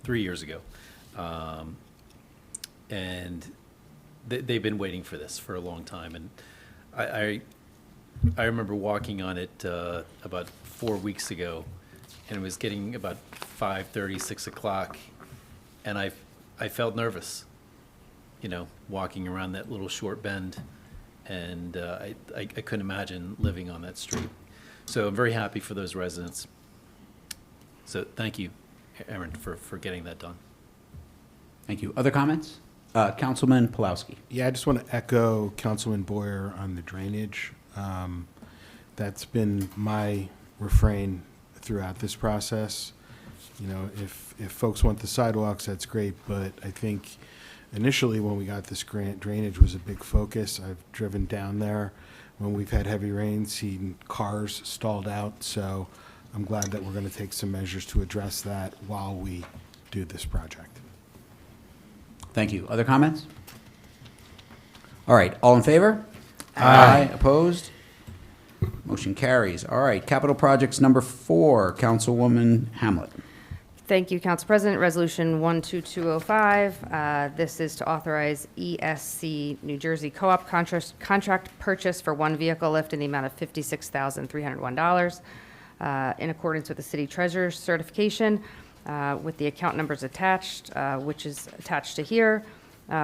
Speaker 3: 3 years ago. And they've been waiting for this for a long time. And I remember walking on it about 4 weeks ago, and it was getting about 5:30, 6 o'clock, and I felt nervous, walking around that little short bend, and I couldn't imagine living on that street. So I'm very happy for those residents. So thank you, Aaron, for getting that done.
Speaker 1: Thank you. Other comments? Councilman Pulowski.
Speaker 4: Yeah, I just want to echo Councilman Boyer on the drainage. That's been my refrain throughout this process. If folks want the sidewalks, that's great, but I think initially when we got this grant, drainage was a big focus. I've driven down there when we've had heavy rain, seen cars stalled out, so I'm glad that we're going to take some measures to address that while we do this project.
Speaker 1: Thank you. Other comments? All right, all in favor? Aye. Opposed? Motion carries. All right, capital projects number 4, Councilwoman Hamlet.
Speaker 7: Thank you, Council President. Resolution 12205. This is to authorize ESC New Jersey Co-op contract purchase for one vehicle lift in the amount of $56,301 in accordance with the city treasurer's certification with the account numbers attached, which is attached to here,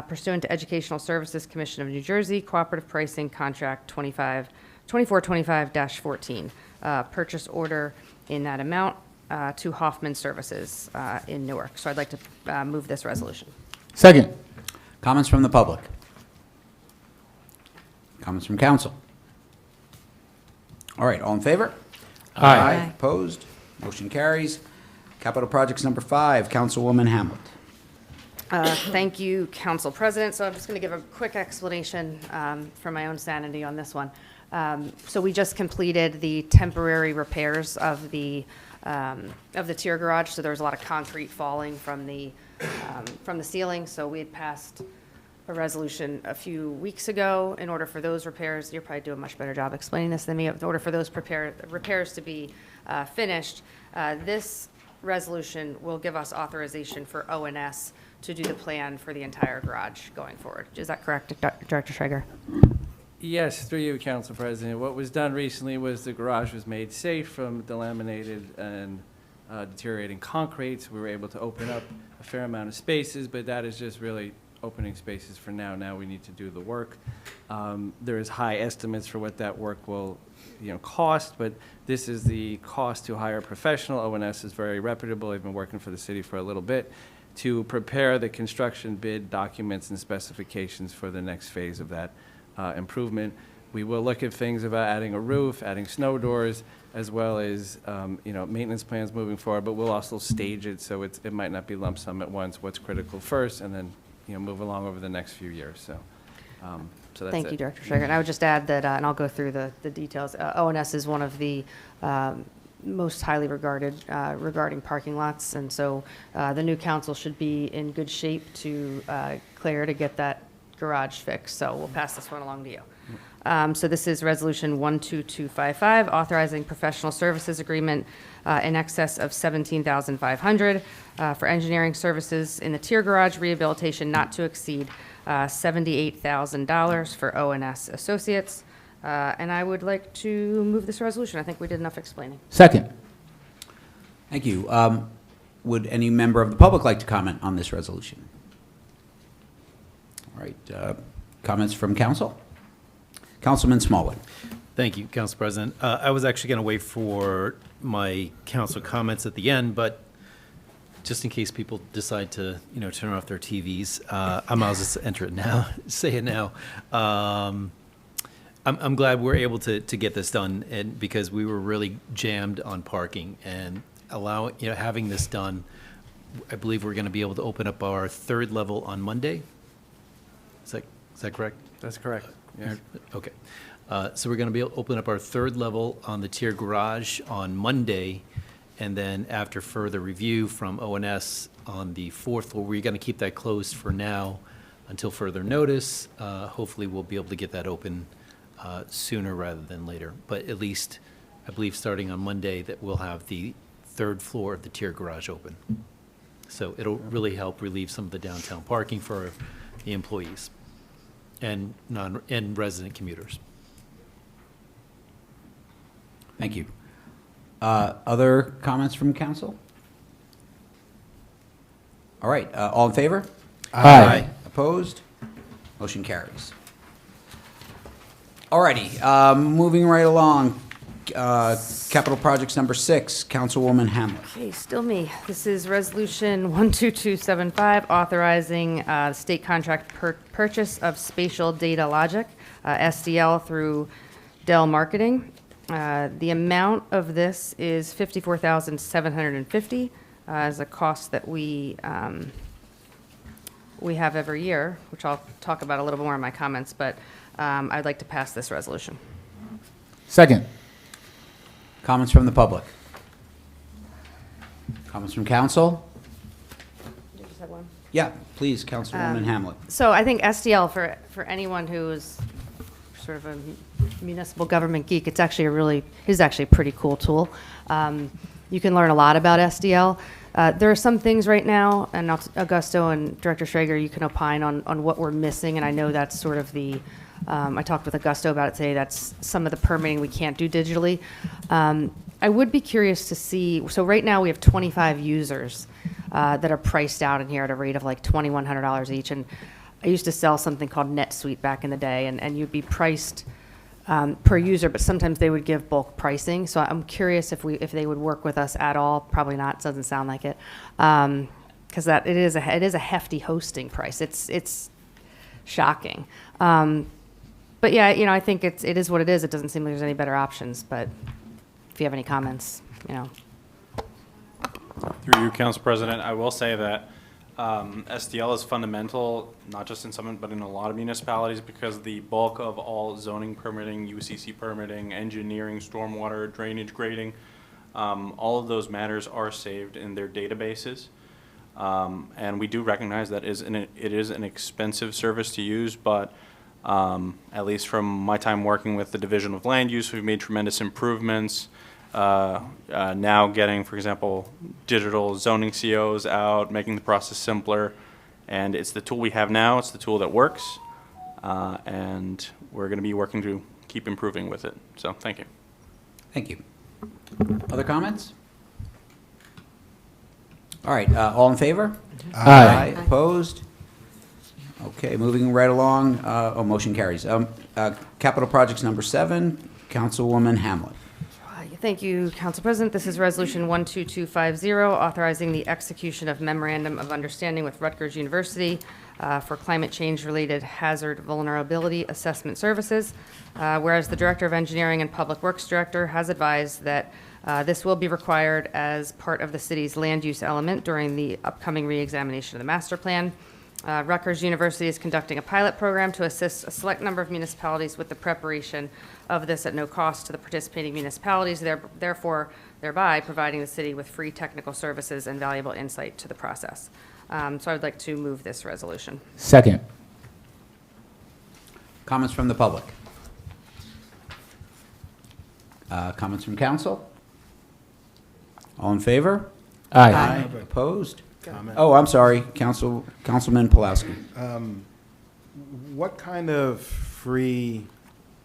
Speaker 7: pursuant to Educational Services Commission of New Jersey Cooperative Pricing Contract 2425-14. Purchase order in that amount to Hoffman Services in Newark. So I'd like to move this resolution.
Speaker 8: Second.
Speaker 1: Comments from the public? Comments from council? All right, all in favor?
Speaker 8: Aye.
Speaker 1: Opposed? Motion carries. Capital projects number 5, Councilwoman Hamlet.
Speaker 7: Thank you, Council President. So I'm just going to give a quick explanation for my own sanity on this one. So we just completed the temporary repairs of the tier garage. So there was a lot of concrete falling from the ceiling. So we had passed a resolution a few weeks ago in order for those repairs. You're probably doing a much better job explaining this than me. In order for those repairs to be finished, this resolution will give us authorization for ONS to do the plan for the entire garage going forward. Is that correct, Director Schrager?
Speaker 13: Yes, through you, Council President. What was done recently was the garage was made safe from delaminated and deteriorating concrete. So we were able to open up a fair amount of spaces, but that is just really opening spaces for now. Now we need to do the work. There is high estimates for what that work will cost, but this is the cost to hire a professional. ONS is very reputable. They've been working for the city for a little bit to prepare the construction bid documents and specifications for the next phase of that improvement. We will look at things about adding a roof, adding snow doors, as well as maintenance plans moving forward, but we'll also stage it so it might not be lump sum at once, what's critical first, and then move along over the next few years. So that's
Speaker 7: Thank
Speaker 13: it.
Speaker 7: you, Director Schrager. And I would just add that, and I'll go through the details, ONS is one of the most highly regarded regarding parking lots, and so the new council should be in good shape to clear to get that garage fixed. So we'll pass this one along to you. So this is Resolution 12255, authorizing professional services agreement in excess of $17,500 for engineering services in the tier garage rehabilitation not to exceed $78,000 for ONS Associates. And I would like to move this resolution. I think we did enough explaining.
Speaker 8: Second.
Speaker 1: Thank you. Would any member of the public like to comment on this resolution? All right, comments from council? Councilman Smallwood.
Speaker 3: Thank you, Council President. I was actually going to wait for my council comments at the end, but just in case people decide to, turn off their TVs, I might as well just enter it now, say it now. I'm glad we're able to get this done, and because we were really jammed on parking, and having this done, I believe we're going to be able to open up our third level on Monday. Is that correct?
Speaker 13: That's correct. Yes.
Speaker 3: Okay. So we're going to be able to open up our third level on the tier garage on Monday, and then after further review from ONS on the fourth floor, we're going to keep that closed for now until further notice. Hopefully, we'll be able to get that open sooner rather than later. But at least, I believe, starting on Monday, that we'll have the third floor of the tier garage open. So it'll really help relieve some of the downtown parking for the employees and resident commuters.
Speaker 1: Thank you. Other comments from council? All right, all in favor?
Speaker 8: Aye.
Speaker 1: Opposed? Motion carries. All righty, moving right along. Capital Projects number 6, Councilwoman Hamlet.
Speaker 7: Okay, still me. This is Resolution 12275, authorizing state contract purchase of spatial data logic, SDL, through Dell Marketing. The amount of this is $54,750 as a cost that we have every year, which I'll talk about a little more in my comments, but I'd like to pass this resolution.
Speaker 8: Second.
Speaker 1: Comments from the public? Comments from council?
Speaker 7: You just had one?
Speaker 1: Yeah, please, Councilwoman Hamlet.
Speaker 7: So I think SDL, for anyone who is sort of a municipal government geek, it's actually a pretty cool tool. You can learn a lot about SDL. There are some things right now, and Augusto and Director Schrager, you can opine on what we're missing, and I know that's sort of I talked with Augusto about it today, that's some of the permitting we can't do digitally. I would be curious to see, so right now we have 25 users that are priced out in here at a rate of like $2,100 each, and I used to sell something called NetSuite back in the day, and you'd be priced per user, but sometimes they would give bulk pricing. So I'm curious if they would work with us at all. Probably not. Doesn't sound like it, because it is a hefty hosting price. It's shocking. But yeah, I think it is what it is. It doesn't seem like there's any better options. But if you have any comments,
Speaker 14: Through you, Council President, I will say that SDL is fundamental, not just in some, but in a lot of municipalities, because the bulk of all zoning permitting, UCC permitting, engineering, stormwater, drainage, grading, all of those matters are saved in their databases. And we do recognize that it is an expensive service to use, but at least from my time working with the Division of Land Use, we've made tremendous improvements. Now getting, for example, digital zoning COs out, making the process simpler. And it's the tool we have now. It's the tool that works. And we're going to be working to keep improving with it. So thank you.
Speaker 1: Thank you. Other comments? All right, all in favor?
Speaker 8: Aye.
Speaker 1: Opposed? Okay, moving right along. Motion carries. Capital Projects number 7, Councilwoman Hamlet.
Speaker 7: Thank you, Council President. This is Resolution 12250, authorizing the execution of Memorandum of Understanding with Rutgers University for climate change-related hazard vulnerability assessment services. Whereas the Director of Engineering and Public Works Director has advised that this will be required as part of the city's land use element during the upcoming reexamination of the master plan. Rutgers University is conducting a pilot program to assist a select number of municipalities with the preparation of this at no cost to the participating municipalities, thereby providing the city with free technical services and valuable insight to the process. So I would like to move this resolution.
Speaker 8: Second.
Speaker 1: Comments from the public? Comments from council? All in favor?
Speaker 8: Aye.
Speaker 1: Opposed?
Speaker 4: Comment.
Speaker 1: Oh, I'm sorry, Councilman Pulaski.
Speaker 4: What kind of free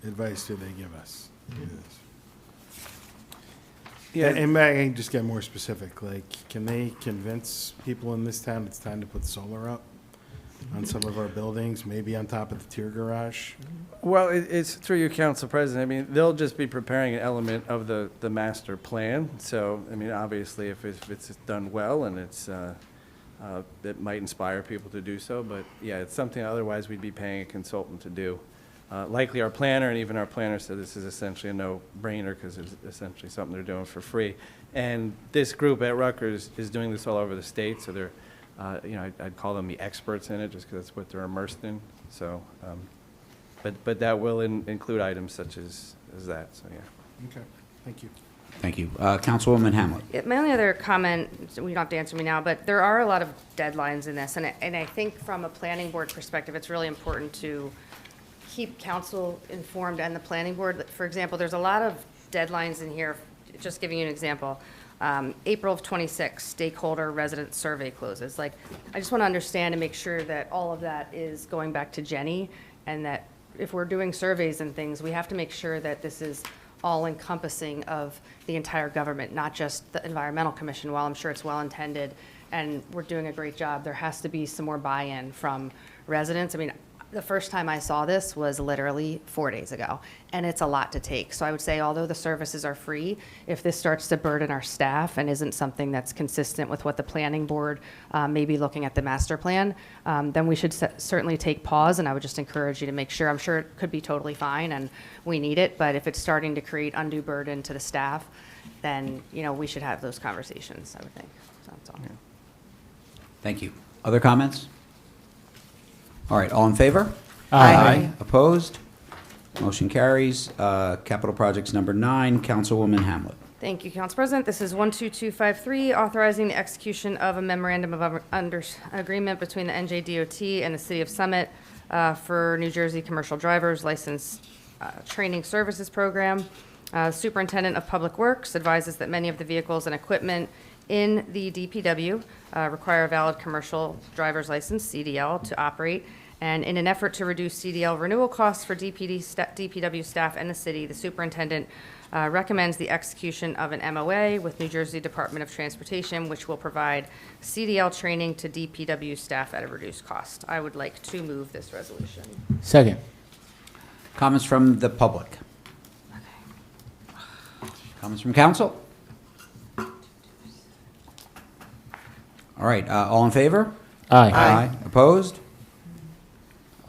Speaker 4: advice do they give us?
Speaker 13: Yeah.
Speaker 4: And may I just get more specific? Like, can they convince people in this town it's time to put solar up on some of our buildings, maybe on top of the tier garage?
Speaker 13: Well, it's through you, Council President. I mean, they'll just be preparing an element of the master plan. So, I mean, obviously, if it's done well and it might inspire people to do so. But yeah, it's something otherwise we'd be paying a consultant to do. Likely our planner, and even our planner said this is essentially a no-brainer because it's essentially something they're doing for free. And this group at Rutgers is doing this all over the state, so they're, I'd call them the experts in it just because that's what they're immersed in. So, but that will include items such as that, so yeah.
Speaker 4: Okay, thank you.
Speaker 1: Thank you. Councilwoman Hamlet.
Speaker 7: Yeah, my only other comment, you don't have to answer me now, but there are a lot of deadlines in this, and I think from a planning board perspective, it's really important to keep council informed and the planning board. For example, there's a lot of deadlines in here, just giving you an example. April of 26, stakeholder resident survey closes. Like, I just want to understand and make sure that all of that is going back to Jenny, and that if we're doing surveys and things, we have to make sure that this is all encompassing of the entire government, not just the Environmental Commission. While I'm sure it's well intended and we're doing a great job, there has to be some more buy-in from residents. I mean, the first time I saw this was literally 4 days ago, and it's a lot to take. So I would say, although the services are free, if this starts to burden our staff and isn't something that's consistent with what the planning board may be looking at the master plan, then we should certainly take pause, and I would just encourage you to make sure. I'm sure it could be totally fine, and we need it, but if it's starting to create undue burden to the staff, then, we should have those conversations, I would think. So that's all.
Speaker 13: Yeah.
Speaker 1: Thank you. Other comments? All right, all in favor?
Speaker 9: Aye.
Speaker 1: Opposed? Motion carries. Capital Projects number 9, Councilwoman Hamlet.
Speaker 7: Thank you, Council President. This is 12253, authorizing the execution of a memorandum of agreement between the NJDOT and the City of Summit for New Jersey commercial drivers license training services program. Superintendent of Public Works advises that many of the vehicles and equipment in the DPW require a valid commercial driver's license, CDL, to operate. And in an effort to reduce CDL renewal costs for DPW staff and the city, the superintendent recommends the execution of an MOA with New Jersey Department of Transportation, which will provide CDL training to DPW staff at a reduced cost. I would like to move this resolution.
Speaker 8: Second.
Speaker 1: Comments from the public? Comments from council? All right, all in favor?
Speaker 8: Aye.
Speaker 1: Opposed?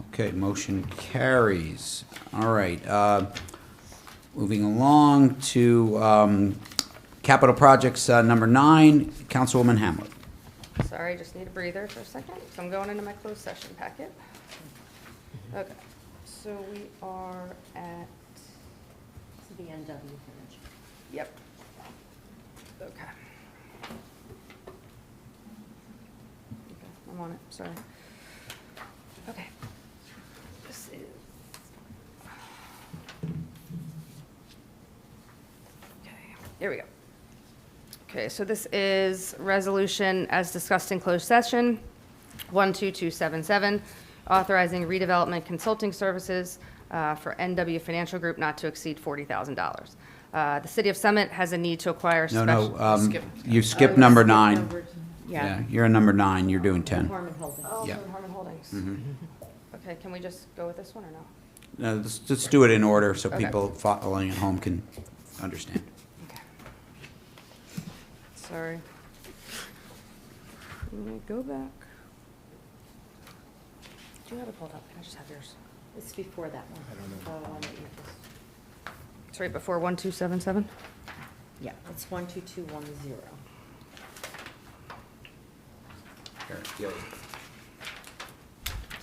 Speaker 1: Okay, motion carries. All right, moving along to Capital Projects number 9, Councilwoman Hamlet.
Speaker 7: Sorry, just need a breather for a second. So I'm going into my closed session packet. Okay, so we are at,
Speaker 2: The NW finish.
Speaker 7: yep. Okay. I'm on it, sorry. Okay. This is. Okay, here we go. Okay, so this is resolution as discussed in closed session, 12277, authorizing redevelopment consulting services for NW Financial Group not to exceed $40,000. The City of Summit has a need to acquire special.
Speaker 1: You skipped number 9.
Speaker 7: Yeah.
Speaker 1: Yeah, you're on number 9, you're doing 10.
Speaker 2: Harmon Holdings.
Speaker 7: Oh,
Speaker 1: Yeah.
Speaker 7: from Harmon Holdings.
Speaker 1: Mhm.
Speaker 7: Okay, can we just go with this one or no?
Speaker 1: No, let's do it in order so
Speaker 7: Okay.
Speaker 1: people following at home can understand.
Speaker 7: Okay. Sorry. Let me go back. Do you have it pulled up? Can I just have yours?
Speaker 2: It's before that one. I don't know. The one that you just,
Speaker 7: It's right before 1277?
Speaker 2: yeah, it's 12210.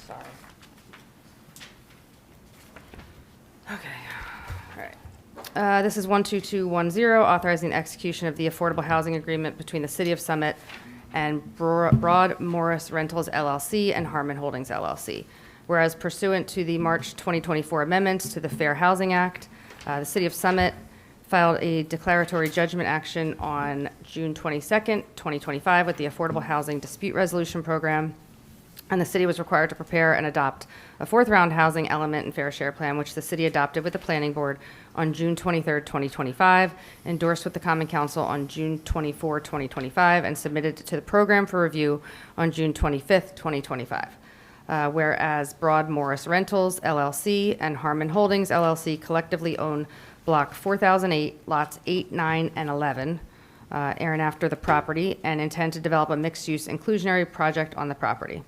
Speaker 7: Sorry. Okay, all right. This is 12210, authorizing the execution of the affordable housing agreement between the City of Summit and Broad Morris Rentals LLC and Harmon Holdings LLC. Whereas pursuant to the March 2024 amendments to the Fair Housing Act, the City of Summit filed a declaratory judgment action on June 22nd, 2025 with the Affordable Housing Dispute Resolution Program. And the city was required to prepare and adopt a fourth-round housing element and fair share plan, which the city adopted with the planning board on June 23rd, 2025, endorsed with the Common Council on June 24, 2025, and submitted to the program for review on June 25th, 2025. Whereas Broad Morris Rentals, LLC, and Harmon Holdings, LLC collectively own Block 4008, lots 8, 9, and 11, and after the property, and intend to develop a mixed-use inclusionary project on the property.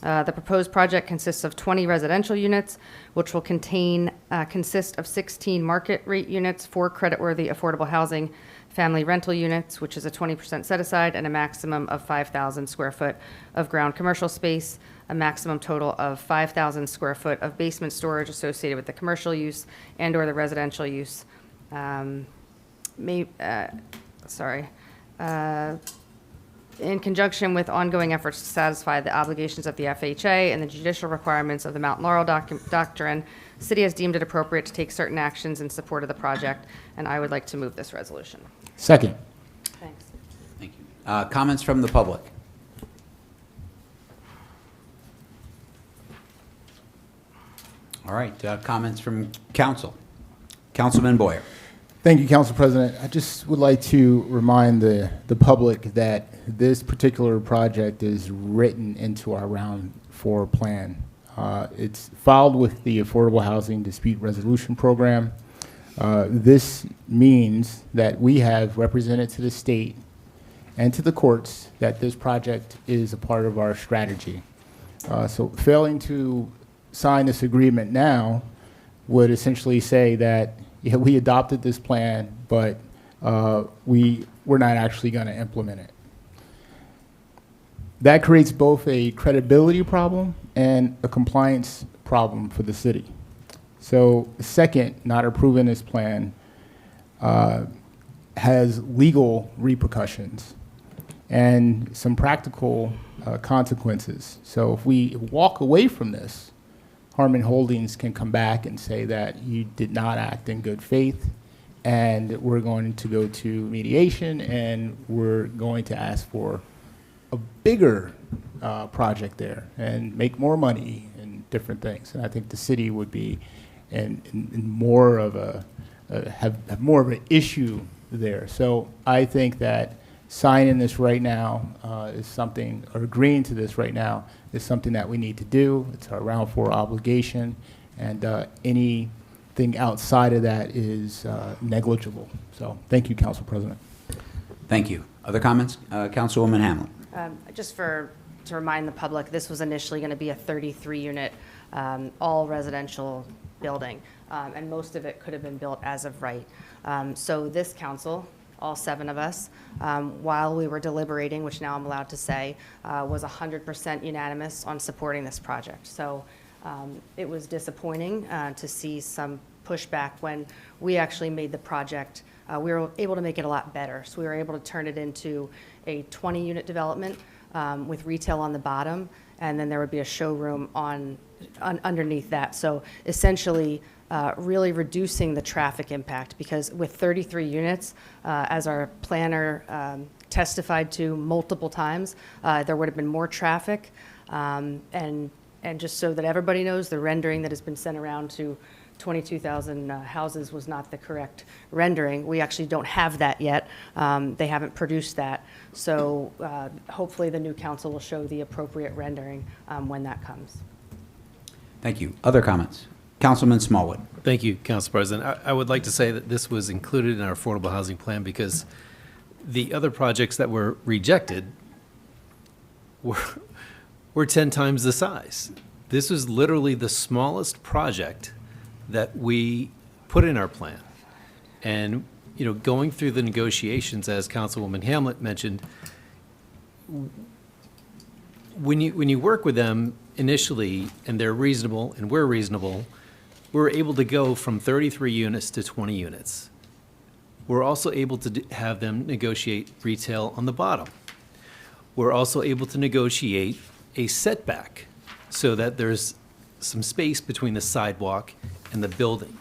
Speaker 7: The proposed project consists of 20 residential units, which will consist of 16 market rate units, 4 creditworthy affordable housing family rental units, which is a 20% set aside, and a maximum of 5,000 square foot of ground commercial space, a maximum total of 5,000 square foot of basement storage associated with the commercial use and/or the residential use. In conjunction with ongoing efforts to satisfy the obligations of the FHA and the judicial requirements of the Mount Laurel Doctrine, the city has deemed it appropriate to take certain actions in support of the project, and I would like to move this resolution.
Speaker 8: Second.
Speaker 7: Thanks.
Speaker 1: Thank you. Comments from the public? All right, comments from council. Councilman Boyer.
Speaker 8: Thank you, Council President. I just would like to remind the public that this particular project is written into our Round 4 plan. It's filed with the Affordable Housing Dispute Resolution Program. This means that we have represented to the state and to the courts that this project is a part of our strategy. So failing to sign this agreement now would essentially say that yeah, we adopted this plan, but we're not actually going to implement it. That creates both a credibility problem and a compliance problem for the city. So second, not approving this plan has legal repercussions and some practical consequences. So if we walk away from this, Harmon Holdings can come back and say that you did not act in good faith, and we're going to go to mediation, and we're going to ask for a bigger project there and make more money and different things. And I think the city would be in more of have more of an issue there. So I think that signing this right now is something, or agreeing to this right now is something that we need to do. It's our Round 4 obligation, and anything outside of that is negligible. So thank you, Council President.
Speaker 1: Thank you. Other comments? Councilwoman Hamlin.
Speaker 7: Just to remind the public, this was initially going to be a 33-unit, all residential building, and most of it could have been built as of right. So this council, all 7 of us, while we were deliberating, which now I'm allowed to say, was 100% unanimous on supporting this project. So it was disappointing to see some pushback when we actually made the project. We were able to make it a lot better. So we were able to turn it into a 20-unit development with retail on the bottom, and then there would be a showroom underneath that. So essentially, really reducing the traffic impact, because with 33 units, as our planner testified to multiple times, there would have been more traffic. And just so that everybody knows, the rendering that has been sent around to 22,000 houses was not the correct rendering. We actually don't have that yet. They haven't produced that. So hopefully the new council will show the appropriate rendering when that comes.
Speaker 1: Thank you. Other comments? Councilman Smallwood.
Speaker 3: Thank you, Council President. I would like to say that this was included in our affordable housing plan because the other projects that were rejected were 10 times the size. This was literally the smallest project that we put in our plan. And, you know, going through the negotiations, as Councilwoman Hamlet mentioned, when you work with them initially and they're reasonable and we're reasonable, we're able to go from 33 units to 20 units. We're also able to have them negotiate retail on the bottom. We're also able to negotiate a setback so that there's some space between the sidewalk and the building.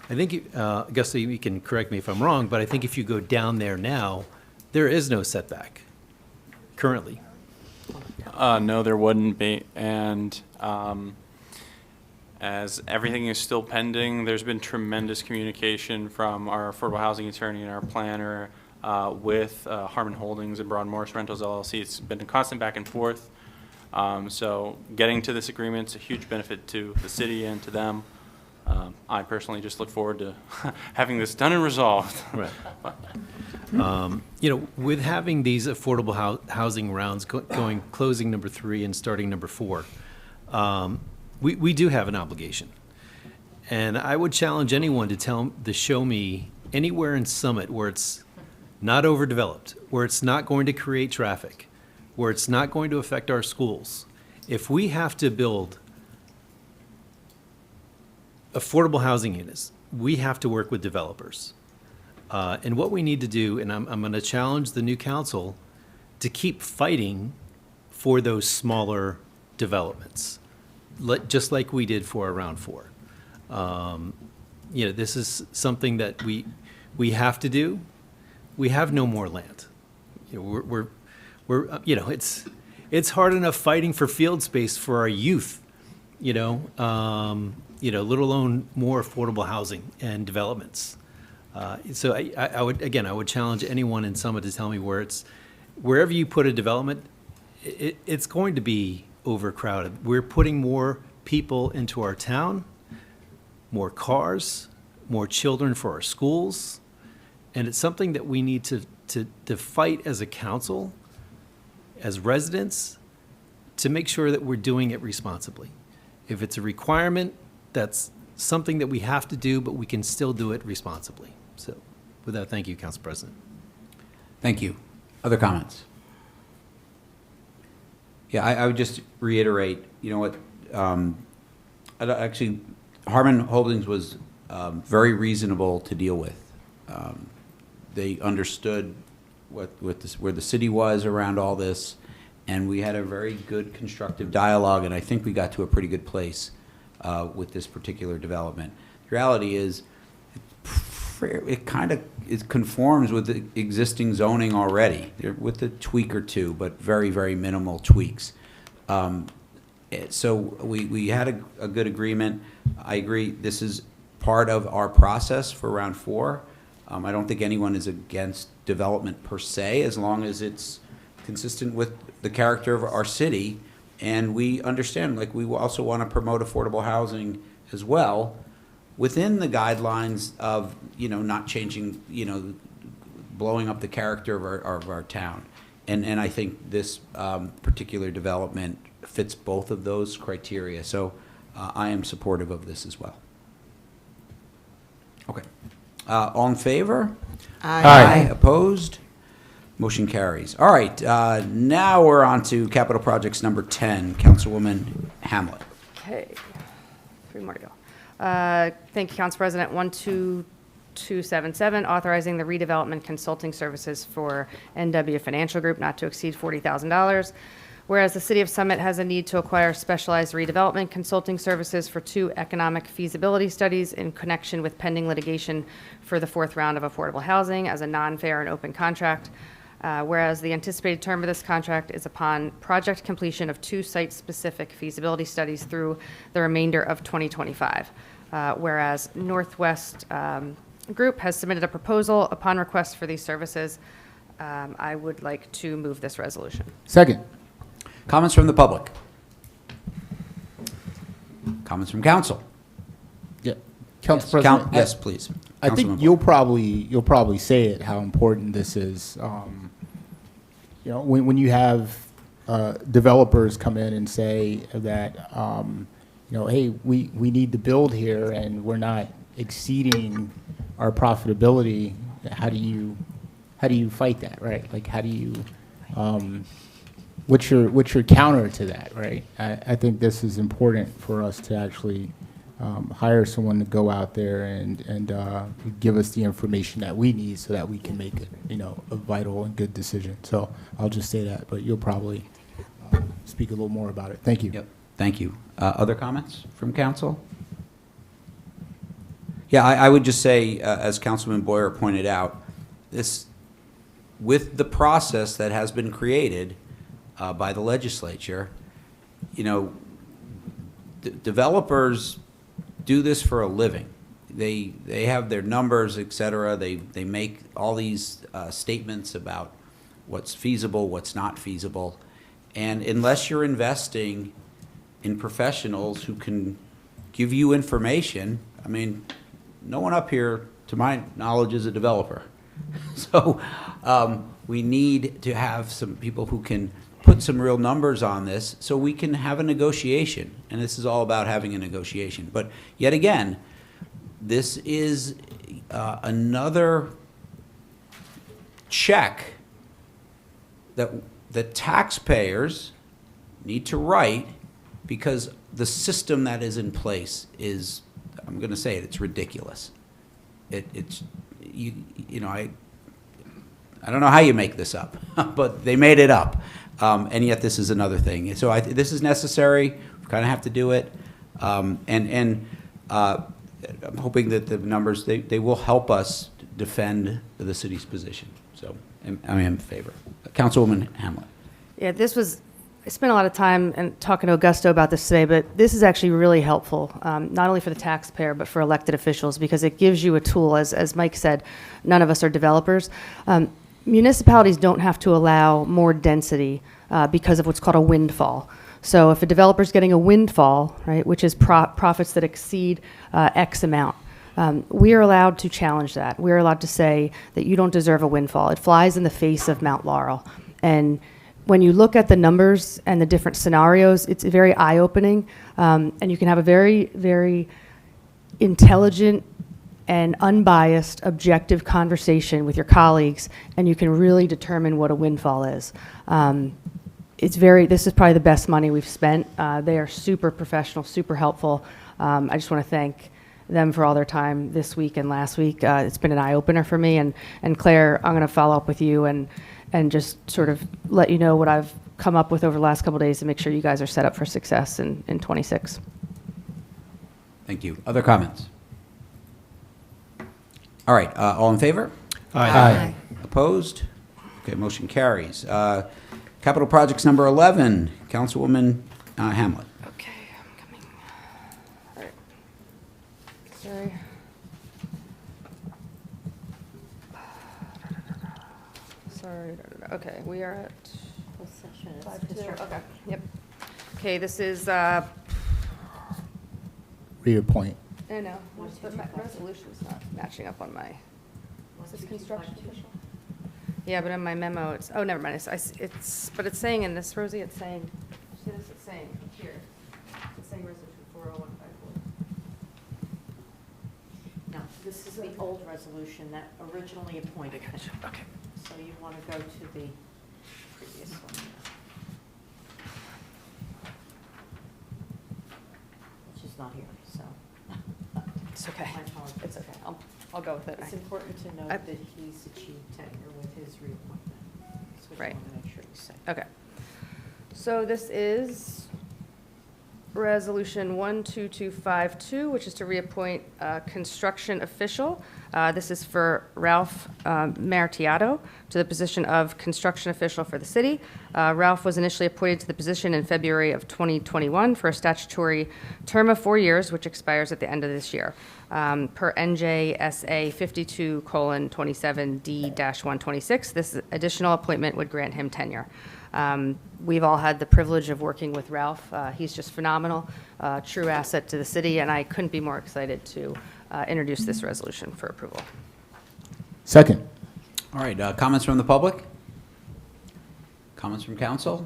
Speaker 3: I think, Augusta, you can correct me if I'm wrong, but I think if you go down there now, there is no setback currently.
Speaker 14: No, there wouldn't be. And as everything is still pending, there's been tremendous communication from our affordable housing attorney and our planner with Harmon Holdings and Broadmorris Rentals LLC. It's been a constant back and forth. So getting to this agreement is a huge benefit to the city and to them. I personally just look forward to having this done and resolved.
Speaker 3: Right. With having these affordable housing rounds going, closing number 3 and starting number 4, we do have an obligation. And I would challenge anyone to show me anywhere in Summit where it's not overdeveloped, where it's not going to create traffic, where it's not going to affect our schools. If we have to build affordable housing units, we have to work with developers. And what we need to do, and I'm going to challenge the new council to keep fighting for those smaller developments, just like we did for Round 4. This is something that we have to do. We have no more land. It's hard enough fighting for field space for our youth, let alone more affordable housing and developments. So I would challenge anyone in Summit to tell me wherever you put a development, it's going to be overcrowded. We're putting more people into our town, more cars, more children for our schools, and it's something that we need to fight as a council, as residents, to make sure that we're doing it responsibly. If it's a requirement, that's something that we have to do, but we can still do it responsibly. So with that, thank you, Council President.
Speaker 1: Thank you. Other comments? Yeah, I would just reiterate, actually, Harmon Holdings was very reasonable to deal with. They understood where the city was around all this, and we had a very good constructive dialogue, and I think we got to a pretty good place with this particular development. The reality is, it kind of conforms with the existing zoning already, with a tweak or two, but very, very minimal tweaks. So we had a good agreement. I agree, this is part of our process for Round 4. I don't think anyone is against development per se, as long as it's consistent with the character of our city. And we understand, we also want to promote affordable housing as well, within the guidelines of, not changing, blowing up the character of our town. And I think this particular development fits both of those criteria. So I am supportive of this as well. Okay. All in favor?
Speaker 9: Aye.
Speaker 1: Opposed? Motion carries. All right, now we're on to capital projects number 10. Councilwoman Hamlet.
Speaker 7: Okay, 3 more to go. Thank you, Council President. 12277, authorizing the redevelopment consulting services for NW Financial Group not to exceed $40,000. Whereas the City of Summit has a need to acquire specialized redevelopment consulting services for 2 economic feasibility studies in connection with pending litigation for the 4th round of affordable housing as a non-fair and open contract. Whereas the anticipated term of this contract is upon project completion of 2 site-specific feasibility studies through the remainder of 2025. Whereas Northwest Group has submitted a proposal upon request for these services. I would like to move this resolution.
Speaker 8: Second.
Speaker 1: Comments from the public? Comments from council?
Speaker 8: Yeah. Council
Speaker 1: Yes.
Speaker 8: President.
Speaker 1: Yes, please.
Speaker 8: I think
Speaker 1: Councilman
Speaker 8: you'll probably say it, how important this is. When you have developers come in and say that, hey, we need to build here and we're not exceeding our profitability, how do you fight that, right? How do you, what's your counter to that, right? I think this is important for us to actually hire someone to go out there and give us the information that we need so that we can make a vital and good decision. So I'll just say that, but you'll probably speak a little more about it. Thank you.
Speaker 1: Yep. Thank you. Other comments from council? Yeah, I would just say, as Councilman Boyer pointed out, this, with the process that has been created by the legislature, you know, developers do this for a living. They have their numbers, et cetera. They make all these statements about what's feasible, what's not feasible. And unless you're investing in professionals who can give you information, I mean, no one up here, to my knowledge, is a developer. So we need to have some people who can put some real numbers on this so we can have a negotiation. And this is all about having a negotiation. But yet again, this is another check that the taxpayers need to write, because the system that is in place is, I'm going to say it, it's ridiculous. It's you know, I don't know how you make this up, but they made it up, and yet this is another thing. So this is necessary. We kind of have to do it, and I'm hoping that the numbers they will help us defend the city's position. So I am in favor. Councilwoman Hamlet.
Speaker 7: Yeah, I spent a lot of time and talking to Augusto about this today, but this is actually really helpful, not only for the taxpayer, but for elected officials, because it gives you a tool. As Mike said, none of us are developers. Municipalities don't have to allow more density because of what's called a windfall. So if a developer's getting a windfall, right, which is profits that exceed X amount, we are allowed to challenge that. We're allowed to say that you don't deserve a windfall. It flies in the face of Mount Laurel. And when you look at the numbers and the different scenarios, it's very eye-opening, and you can have a very, very intelligent and unbiased, objective conversation with your colleagues, and you can really determine what a windfall is. This is probably the best money we've spent. They are super professional, super helpful. I just want to thank them for all their time this week and last week. It's been an eye-opener for me, and Claire, I'm going to follow up with you and just sort of let you know what I've come up with over the last couple of days to make sure you guys are set up for success in 26.
Speaker 1: Thank you. Other comments? All right, all in favor?
Speaker 8: Aye.
Speaker 1: Opposed? Okay, motion carries. Capital projects number 11, Councilwoman Hamlet.
Speaker 7: Okay, I'm coming. All right. Sorry. Sorry. Okay, we are at
Speaker 2: Closed session is
Speaker 7: 5-2. Okay, yep. Okay, this is,
Speaker 8: Reappoint.
Speaker 7: I know, the resolution's not matching up on my, is this construction official? Yeah, but in my memo, it's, oh, never mind, but it's saying in this, Rosie, it's saying, see this, it's saying here, it's saying resolution 40154.
Speaker 2: No, this is the old resolution that originally appointed him.
Speaker 7: Okay.
Speaker 2: So you want to go to the previous one, which is not here, so.
Speaker 7: It's okay.
Speaker 2: My apologies.
Speaker 7: It's okay, I'll go with it.
Speaker 2: It's important to note
Speaker 7: I-
Speaker 2: that he's achieved tenure with his reappointment. So we
Speaker 7: Right.
Speaker 2: want to make sure you say.
Speaker 7: Okay. So this is Resolution 12252, which is to reappoint a construction official. This is for Ralph Martiato to the position of construction official for the city. Ralph was initially appointed to the position in February of 2021 for a statutory term of 4 years, which expires at the end of this year. Per NJSA 52:27D-126, this additional appointment would grant him tenure. We've all had the privilege of working with Ralph. He's just phenomenal, true asset to the city, and I couldn't be more excited to introduce this resolution for approval.
Speaker 8: Second.
Speaker 1: All right, comments from the public? Comments from council?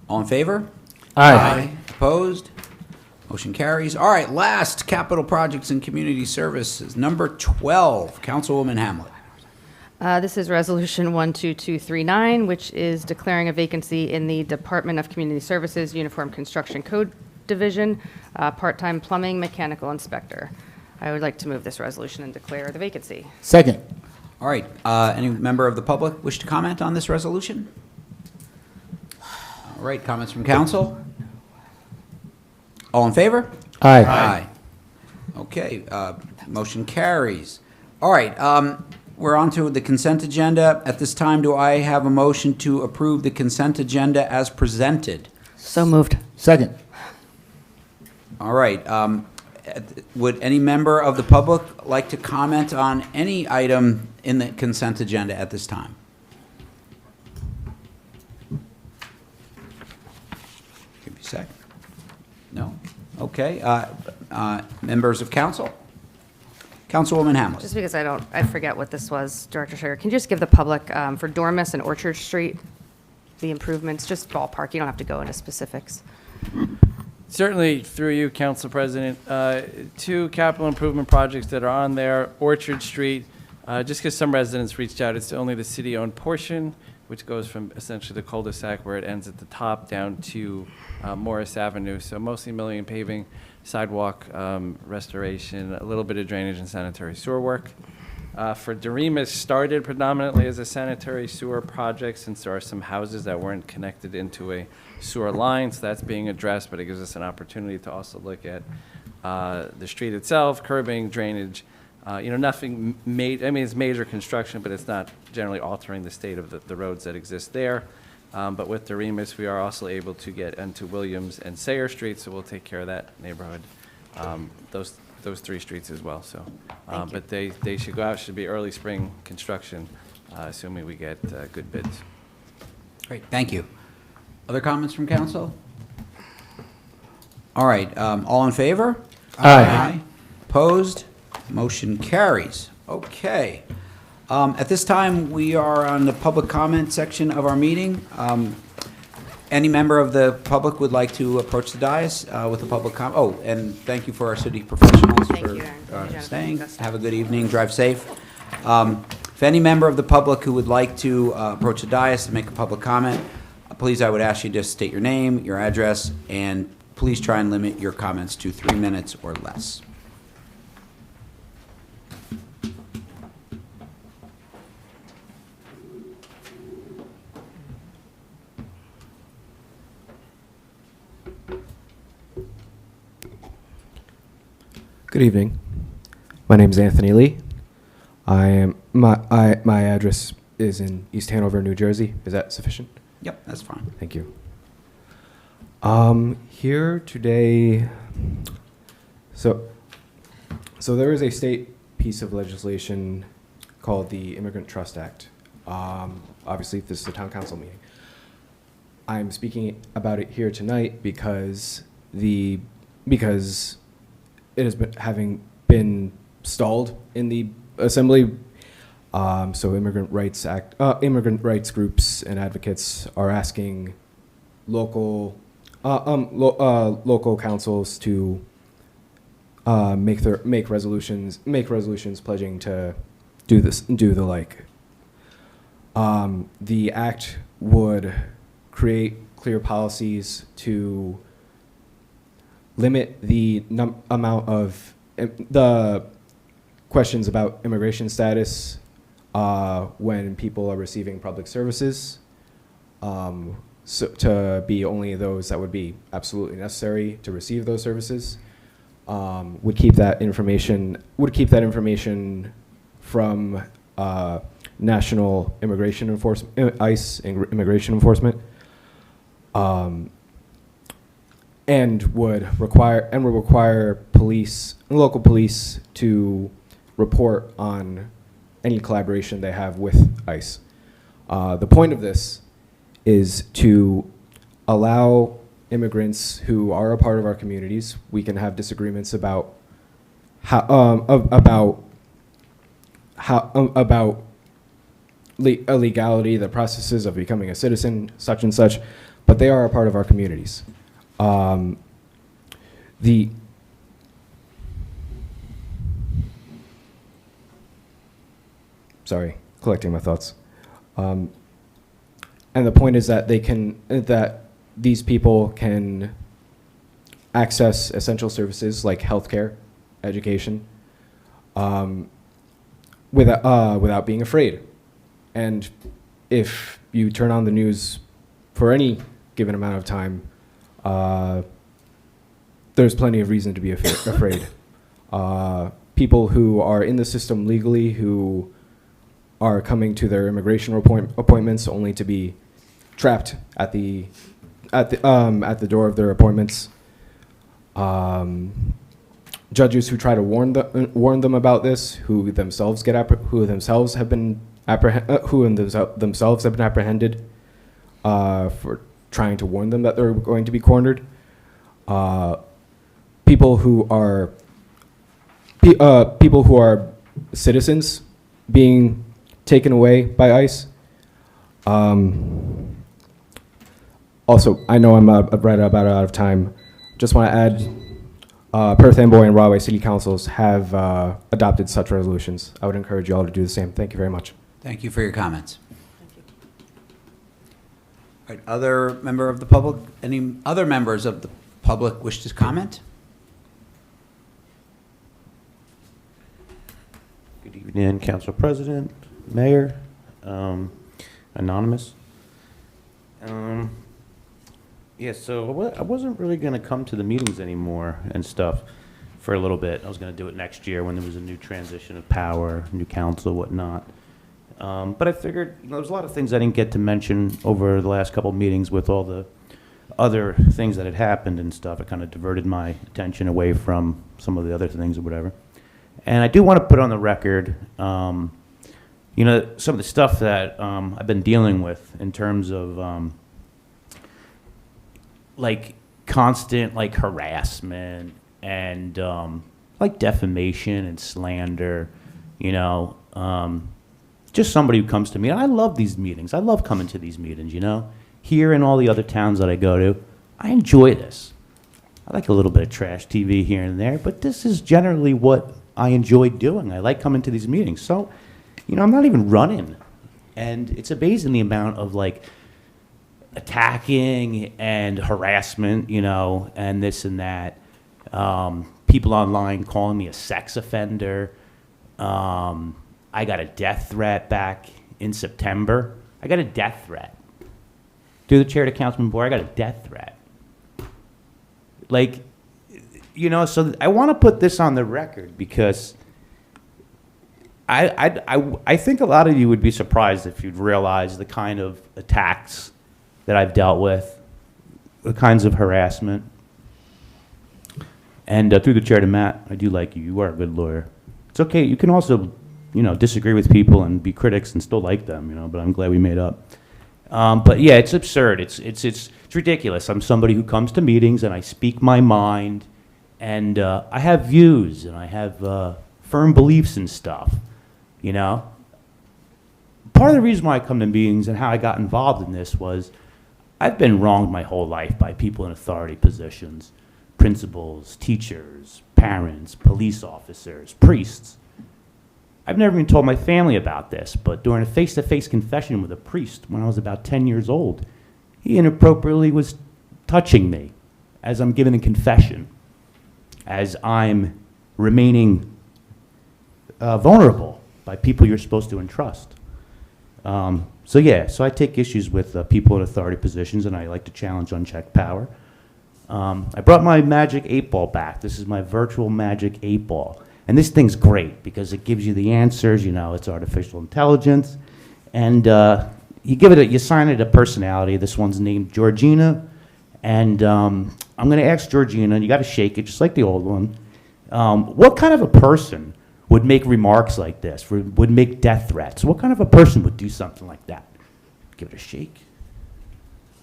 Speaker 1: All in favor? Opposed? Motion carries. All right, last capital projects and community services, number 12, Councilwoman Hamlet.
Speaker 7: This is Resolution 12239, which is declaring a vacancy in the Department of Community Services Uniform Construction Code Division, part-time plumbing mechanical inspector. I would like to move this resolution and declare the vacancy.
Speaker 8: Second.
Speaker 1: All right, any member of the public wish to comment on this resolution? All right, comments from council? All in favor?
Speaker 8: Aye.
Speaker 1: Okay. Okay, motion carries. All right, we're on to the consent agenda. At this time, do I have a motion to approve the consent agenda as presented?
Speaker 7: So moved.
Speaker 8: Second.
Speaker 1: All right, would any member of the public like to comment on any item in the consent agenda at this time? Give me a sec. No? Okay, members of council? Councilwoman Hamlet.
Speaker 7: Just because I forget what this was, Director Sugar, can you just give the public, for Dormis and Orchard Street, the improvements, just ballpark, you don't have to go into specifics.
Speaker 13: Certainly, through you, Council President, 2 capital improvement projects that are on there. Orchard Street, just because some residents reached out, it's only the city-owned portion, which goes from essentially the cul-de-sac where it ends at the top down to Morris Avenue. So mostly milling and paving, sidewalk restoration, a little bit of drainage and sanitary sewer work. For Doremus, started predominantly as a sanitary sewer project since there are some houses that weren't connected into a sewer line, so that's being addressed, but it gives us an opportunity to also look at the street itself, curbing, drainage. Nothing I mean, it's major construction, but it's not generally altering the state of the roads that exist there. But with Doremus, we are also able to get into Williams and Sayer Street, so we'll take care of that neighborhood, those 3 streets as well. So, but they should go out. Should be early spring construction, assuming we get good bids.
Speaker 1: Great, thank you. Other comments from council? All right, all in favor? Aye. Opposed? Motion carries. Okay. At this time, we are on the public comment section of our meeting. Any member of the public would like to approach the dais with a public comment? Oh, and thank you for our city professionals
Speaker 7: Thank
Speaker 1: for
Speaker 7: you, Aaron.
Speaker 1: staying. Have a good evening. Drive safe. If any member of the public who would like to approach the dais and make a public comment, please, I would ask you to state your name, your address, and please try and limit your comments to 3 minutes or less.
Speaker 15: Good evening. My name is Anthony Lee. My address is in East Hanover, New Jersey. Is that sufficient?
Speaker 1: Yep, that's fine.
Speaker 15: Thank you. Here today, so there is a state piece of legislation called the Immigrant Trust Act. Obviously, this is a town council meeting. I'm speaking about it here tonight because it has been stalled in the assembly. So immigrant rights groups and advocates are asking local councils to make resolutions pledging to do the like. The act would create clear policies to limit the amount of the questions about immigration status when people are receiving public services, so to be only those that would be absolutely necessary to receive those services. Would keep that information from National Immigration Enforcement, ICE Immigration Enforcement. And would require local police to report on any collaboration they have with ICE. The point of this is to allow immigrants who are a part of our communities. We can have disagreements about legality, the processes of becoming a citizen, such and such, but they are a part of our communities. Sorry, collecting my thoughts. And the point is that that these people can access essential services like healthcare, education, without being afraid. And if you turn on the news for any given amount of time, there's plenty of reason to be afraid. people who are in the system legally who are coming to their immigration appointments only to be trapped at the door of their appointments. Judges who try to warn them about this, who themselves have been apprehended for trying to warn them that they're going to be cornered. People who are citizens being taken away by ICE. Also, I know I'm right about out of time. Just want to add, Perth Amboy and Rahway City Councils have adopted such resolutions. I would encourage you all to do the same. Thank you very much.
Speaker 1: Thank you for your comments. All right, other member of the public, any other members of the public wish to comment?
Speaker 12: Good evening, Council President, Mayor, Anonymous. Yeah, so I wasn't really going to come to the meetings anymore and stuff for a little bit. I was going to do it next year when there was a new transition of power, new council, whatnot. But I figured, there's a lot of things I didn't get to mention over the last couple of meetings with all the other things that had happened and stuff. It kind of diverted my attention away from some of the other things or whatever. And I do want to put on the record, some of the stuff that I've been dealing with in terms of constant harassment and defamation and slander, just somebody who comes to me. And I love these meetings. I love coming to these meetings, Here and all the other towns that I go to, I enjoy this. I like a little bit of trash TV here and there, but this is generally what I enjoy doing. I like coming to these meetings. So, I'm not even running. And it's amazing the amount of attacking and harassment, and this and that. People online calling me a sex offender. I got a death threat back in September. I got a death threat. Through the chair to Councilman Boyer, I got a death threat. So I want to put this on the record because I think a lot of you would be surprised if you'd realize the kind of attacks that I've dealt with, the kinds of harassment. And through the chair to Matt, I do like you. You are a good lawyer. It's okay. You can also, disagree with people and be critics and still like them, but I'm glad we made up. But yeah, it's absurd. It's ridiculous. I'm somebody who comes to meetings and I speak my mind and I have views and I have firm beliefs and stuff, Part of the reason why I come to meetings and how I got involved in this was I've been wronged my whole life by people in authority positions, principals, teachers, parents, police officers, priests. I've never even told my family about this, but during a face-to-face confession with a priest when I was about 10 years old, he inappropriately was touching me as I'm giving a confession, as I'm remaining vulnerable by people you're supposed to entrust. So I take issues with people in authority positions, and I like to challenge unchecked power. I brought my Magic 8-Ball back. This is my virtual Magic 8-Ball. And this thing's great because it gives you the answers, it's artificial intelligence. And you sign it a personality. This one's named Georgina. And I'm going to ask Georgina, and you got to shake it just like the old one. What kind of a person would make remarks like this, would make death threats? What kind of a person would do something like that? Give it a shake.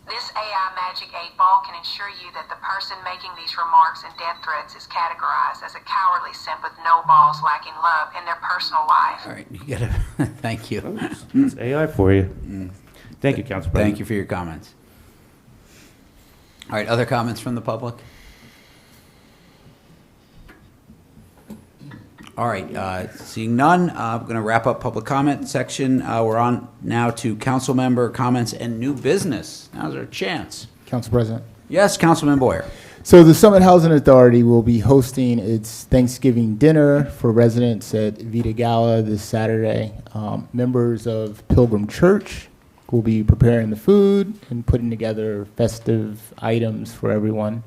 Speaker 16: This AI Magic 8-Ball can ensure you that the person making these remarks and death threats is categorized as a cowardly simp with no balls, lacking love in their personal life.
Speaker 1: All right, you got to, thank you.
Speaker 12: It's AI for you. Thank you, Council President.
Speaker 1: Thank you for your comments. All right, other comments from the public? All right, seeing none, I'm going to wrap up public comment section. We're on now to council member comments and new business. Now's our chance.
Speaker 8: Council President.
Speaker 1: Yes, Councilman Boyer.
Speaker 8: So the Summit Housing Authority will be hosting its Thanksgiving dinner for residents at Vita Gala this Saturday. Members of Pilgrim Church will be preparing the food and putting together festive items for everyone.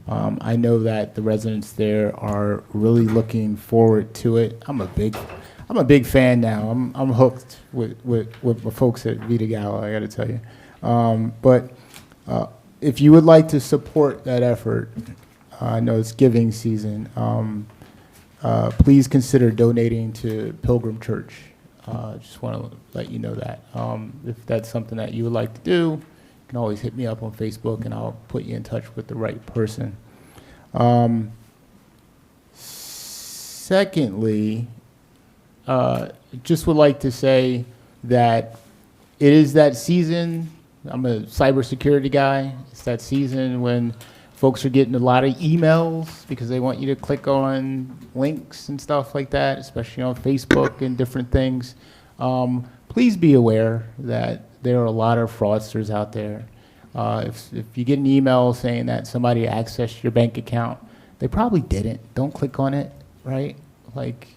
Speaker 8: I know that the residents there are really looking forward to it. I'm a big fan now. I'm hooked with the folks at Vita Gala, I got to tell you. But if you would like to support that effort, I know it's giving season. Please consider donating to Pilgrim Church. Just want to let you know that. If that's something that you would like to do, you can always hit me up on Facebook and I'll put you in touch with the right person. Secondly, just would like to say that it is that season. I'm a cybersecurity guy. It's that season when folks are getting a lot of emails because they want you to click on links and stuff like that, especially on Facebook and different things. Please be aware that there are a lot of fraudsters out there. If you get an email saying that somebody accessed your bank account, they probably didn't. Don't click on it, right? Like,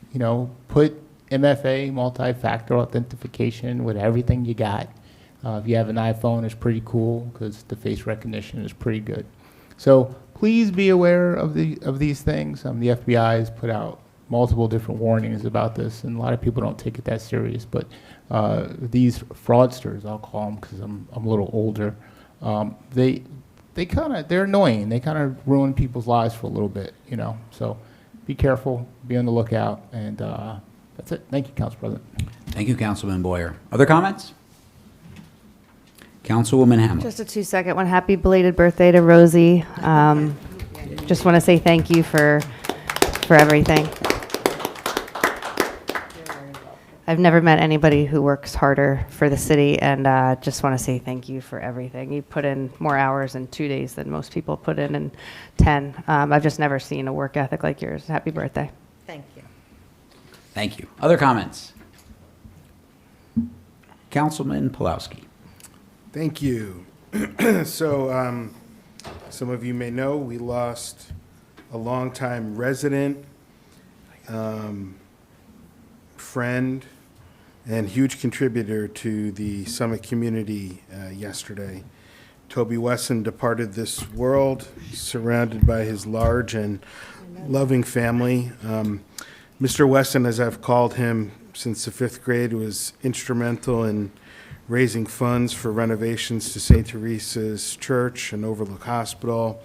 Speaker 8: put MFA, multi-factor authentication, with everything you got. If you have an iPhone, it's pretty cool because the face recognition is pretty good. So please be aware of these things. The FBI has put out multiple different warnings about this, and a lot of people don't take it that serious. But these fraudsters, I'll call them because I'm a little older, they're annoying. They kind of ruin people's lives for a little bit, So be careful, be on the lookout, and that's it. Thank you, Council President.
Speaker 1: Thank you, Councilman Boyer. Other comments? Councilwoman Hamlin.
Speaker 7: Just a 2-second one. Happy belated birthday to Rosie. Just want to say thank you for everything. I've never met anybody who works harder for the city, and just want to say thank you for everything. You put in more hours in 2 days than most people put in 10. I've just never seen a work ethic like yours. Happy birthday.
Speaker 2: Thank you.
Speaker 1: Thank you. Other comments? Councilman Pulowski.
Speaker 4: Thank you. So, some of you may know we lost a longtime resident, friend, and huge contributor to the Summit community yesterday. Toby Wesson departed this world, surrounded by his large and loving family. Mr. Wesson, as I've called him since the 5th grade, was instrumental in raising funds for renovations to St. Teresa's Church and Overlook Hospital.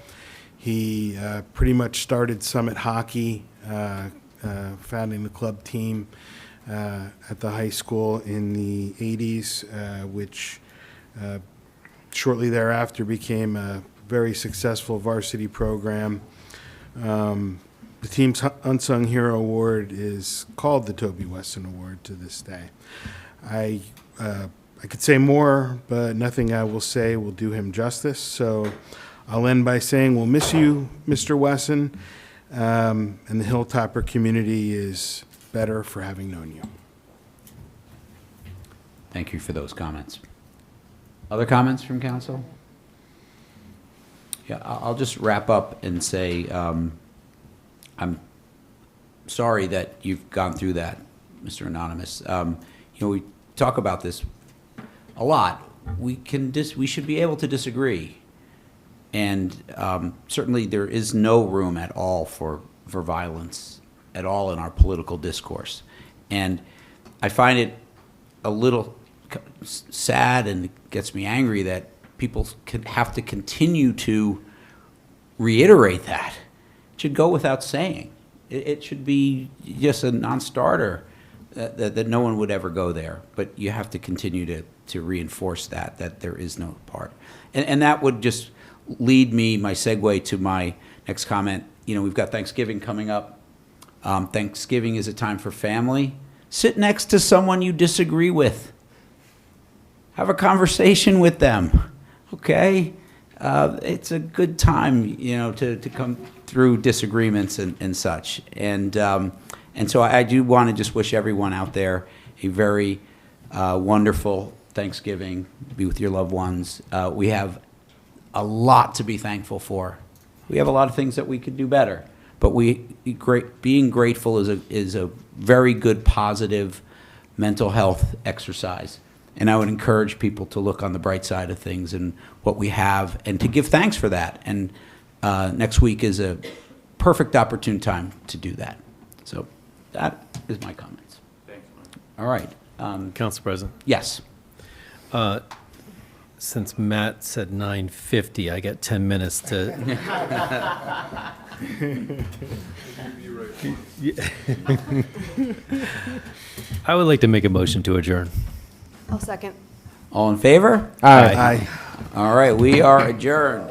Speaker 4: He pretty much started Summit Hockey, founding the club team at the high school in the 80s, which shortly thereafter became a very successful varsity program. The team's Unsung Hero Award is called the Toby Wesson Award to this day. I could say more, but nothing I will say will do him justice. So I'll end by saying we'll miss you, Mr. Wesson, and the Hilltopper community is better for having known you.
Speaker 1: Thank you for those comments. Other comments from council? Yeah, I'll just wrap up and say I'm sorry that you've gone through that, Mr. Anonymous. We talk about this a lot. We should be able to disagree, and certainly there is no room at all for violence at all in our political discourse. And I find it a little sad, and it gets me angry that people have to continue to reiterate that. It should go without saying. It should be just a non-starter that no one would ever go there. But you have to continue to reinforce that there is no part. And that would just lead me, my segue to my next comment. We've got Thanksgiving coming up. Thanksgiving is a time for family. Sit next to someone you disagree with. Have a conversation with them, okay? It's a good time, to come through disagreements and such. And so I do want to just wish everyone out there a very wonderful Thanksgiving. Be with your loved ones. We have a lot to be thankful for. We have a lot of things that we could do better, but being grateful is a very good, positive mental health exercise. And I would encourage people to look on the bright side of things and what we have, and to give thanks for that. And next week is a perfect opportune time to do that. So that is my comments.
Speaker 14: Thanks, Mike.
Speaker 1: All right.
Speaker 3: Council President,
Speaker 1: Yes.
Speaker 3: since Matt said 9:50, I get 10 minutes to. I would like to make a motion to adjourn.
Speaker 7: I'll second.
Speaker 1: All in favor?
Speaker 4: Aye.
Speaker 1: All right, we are adjourned.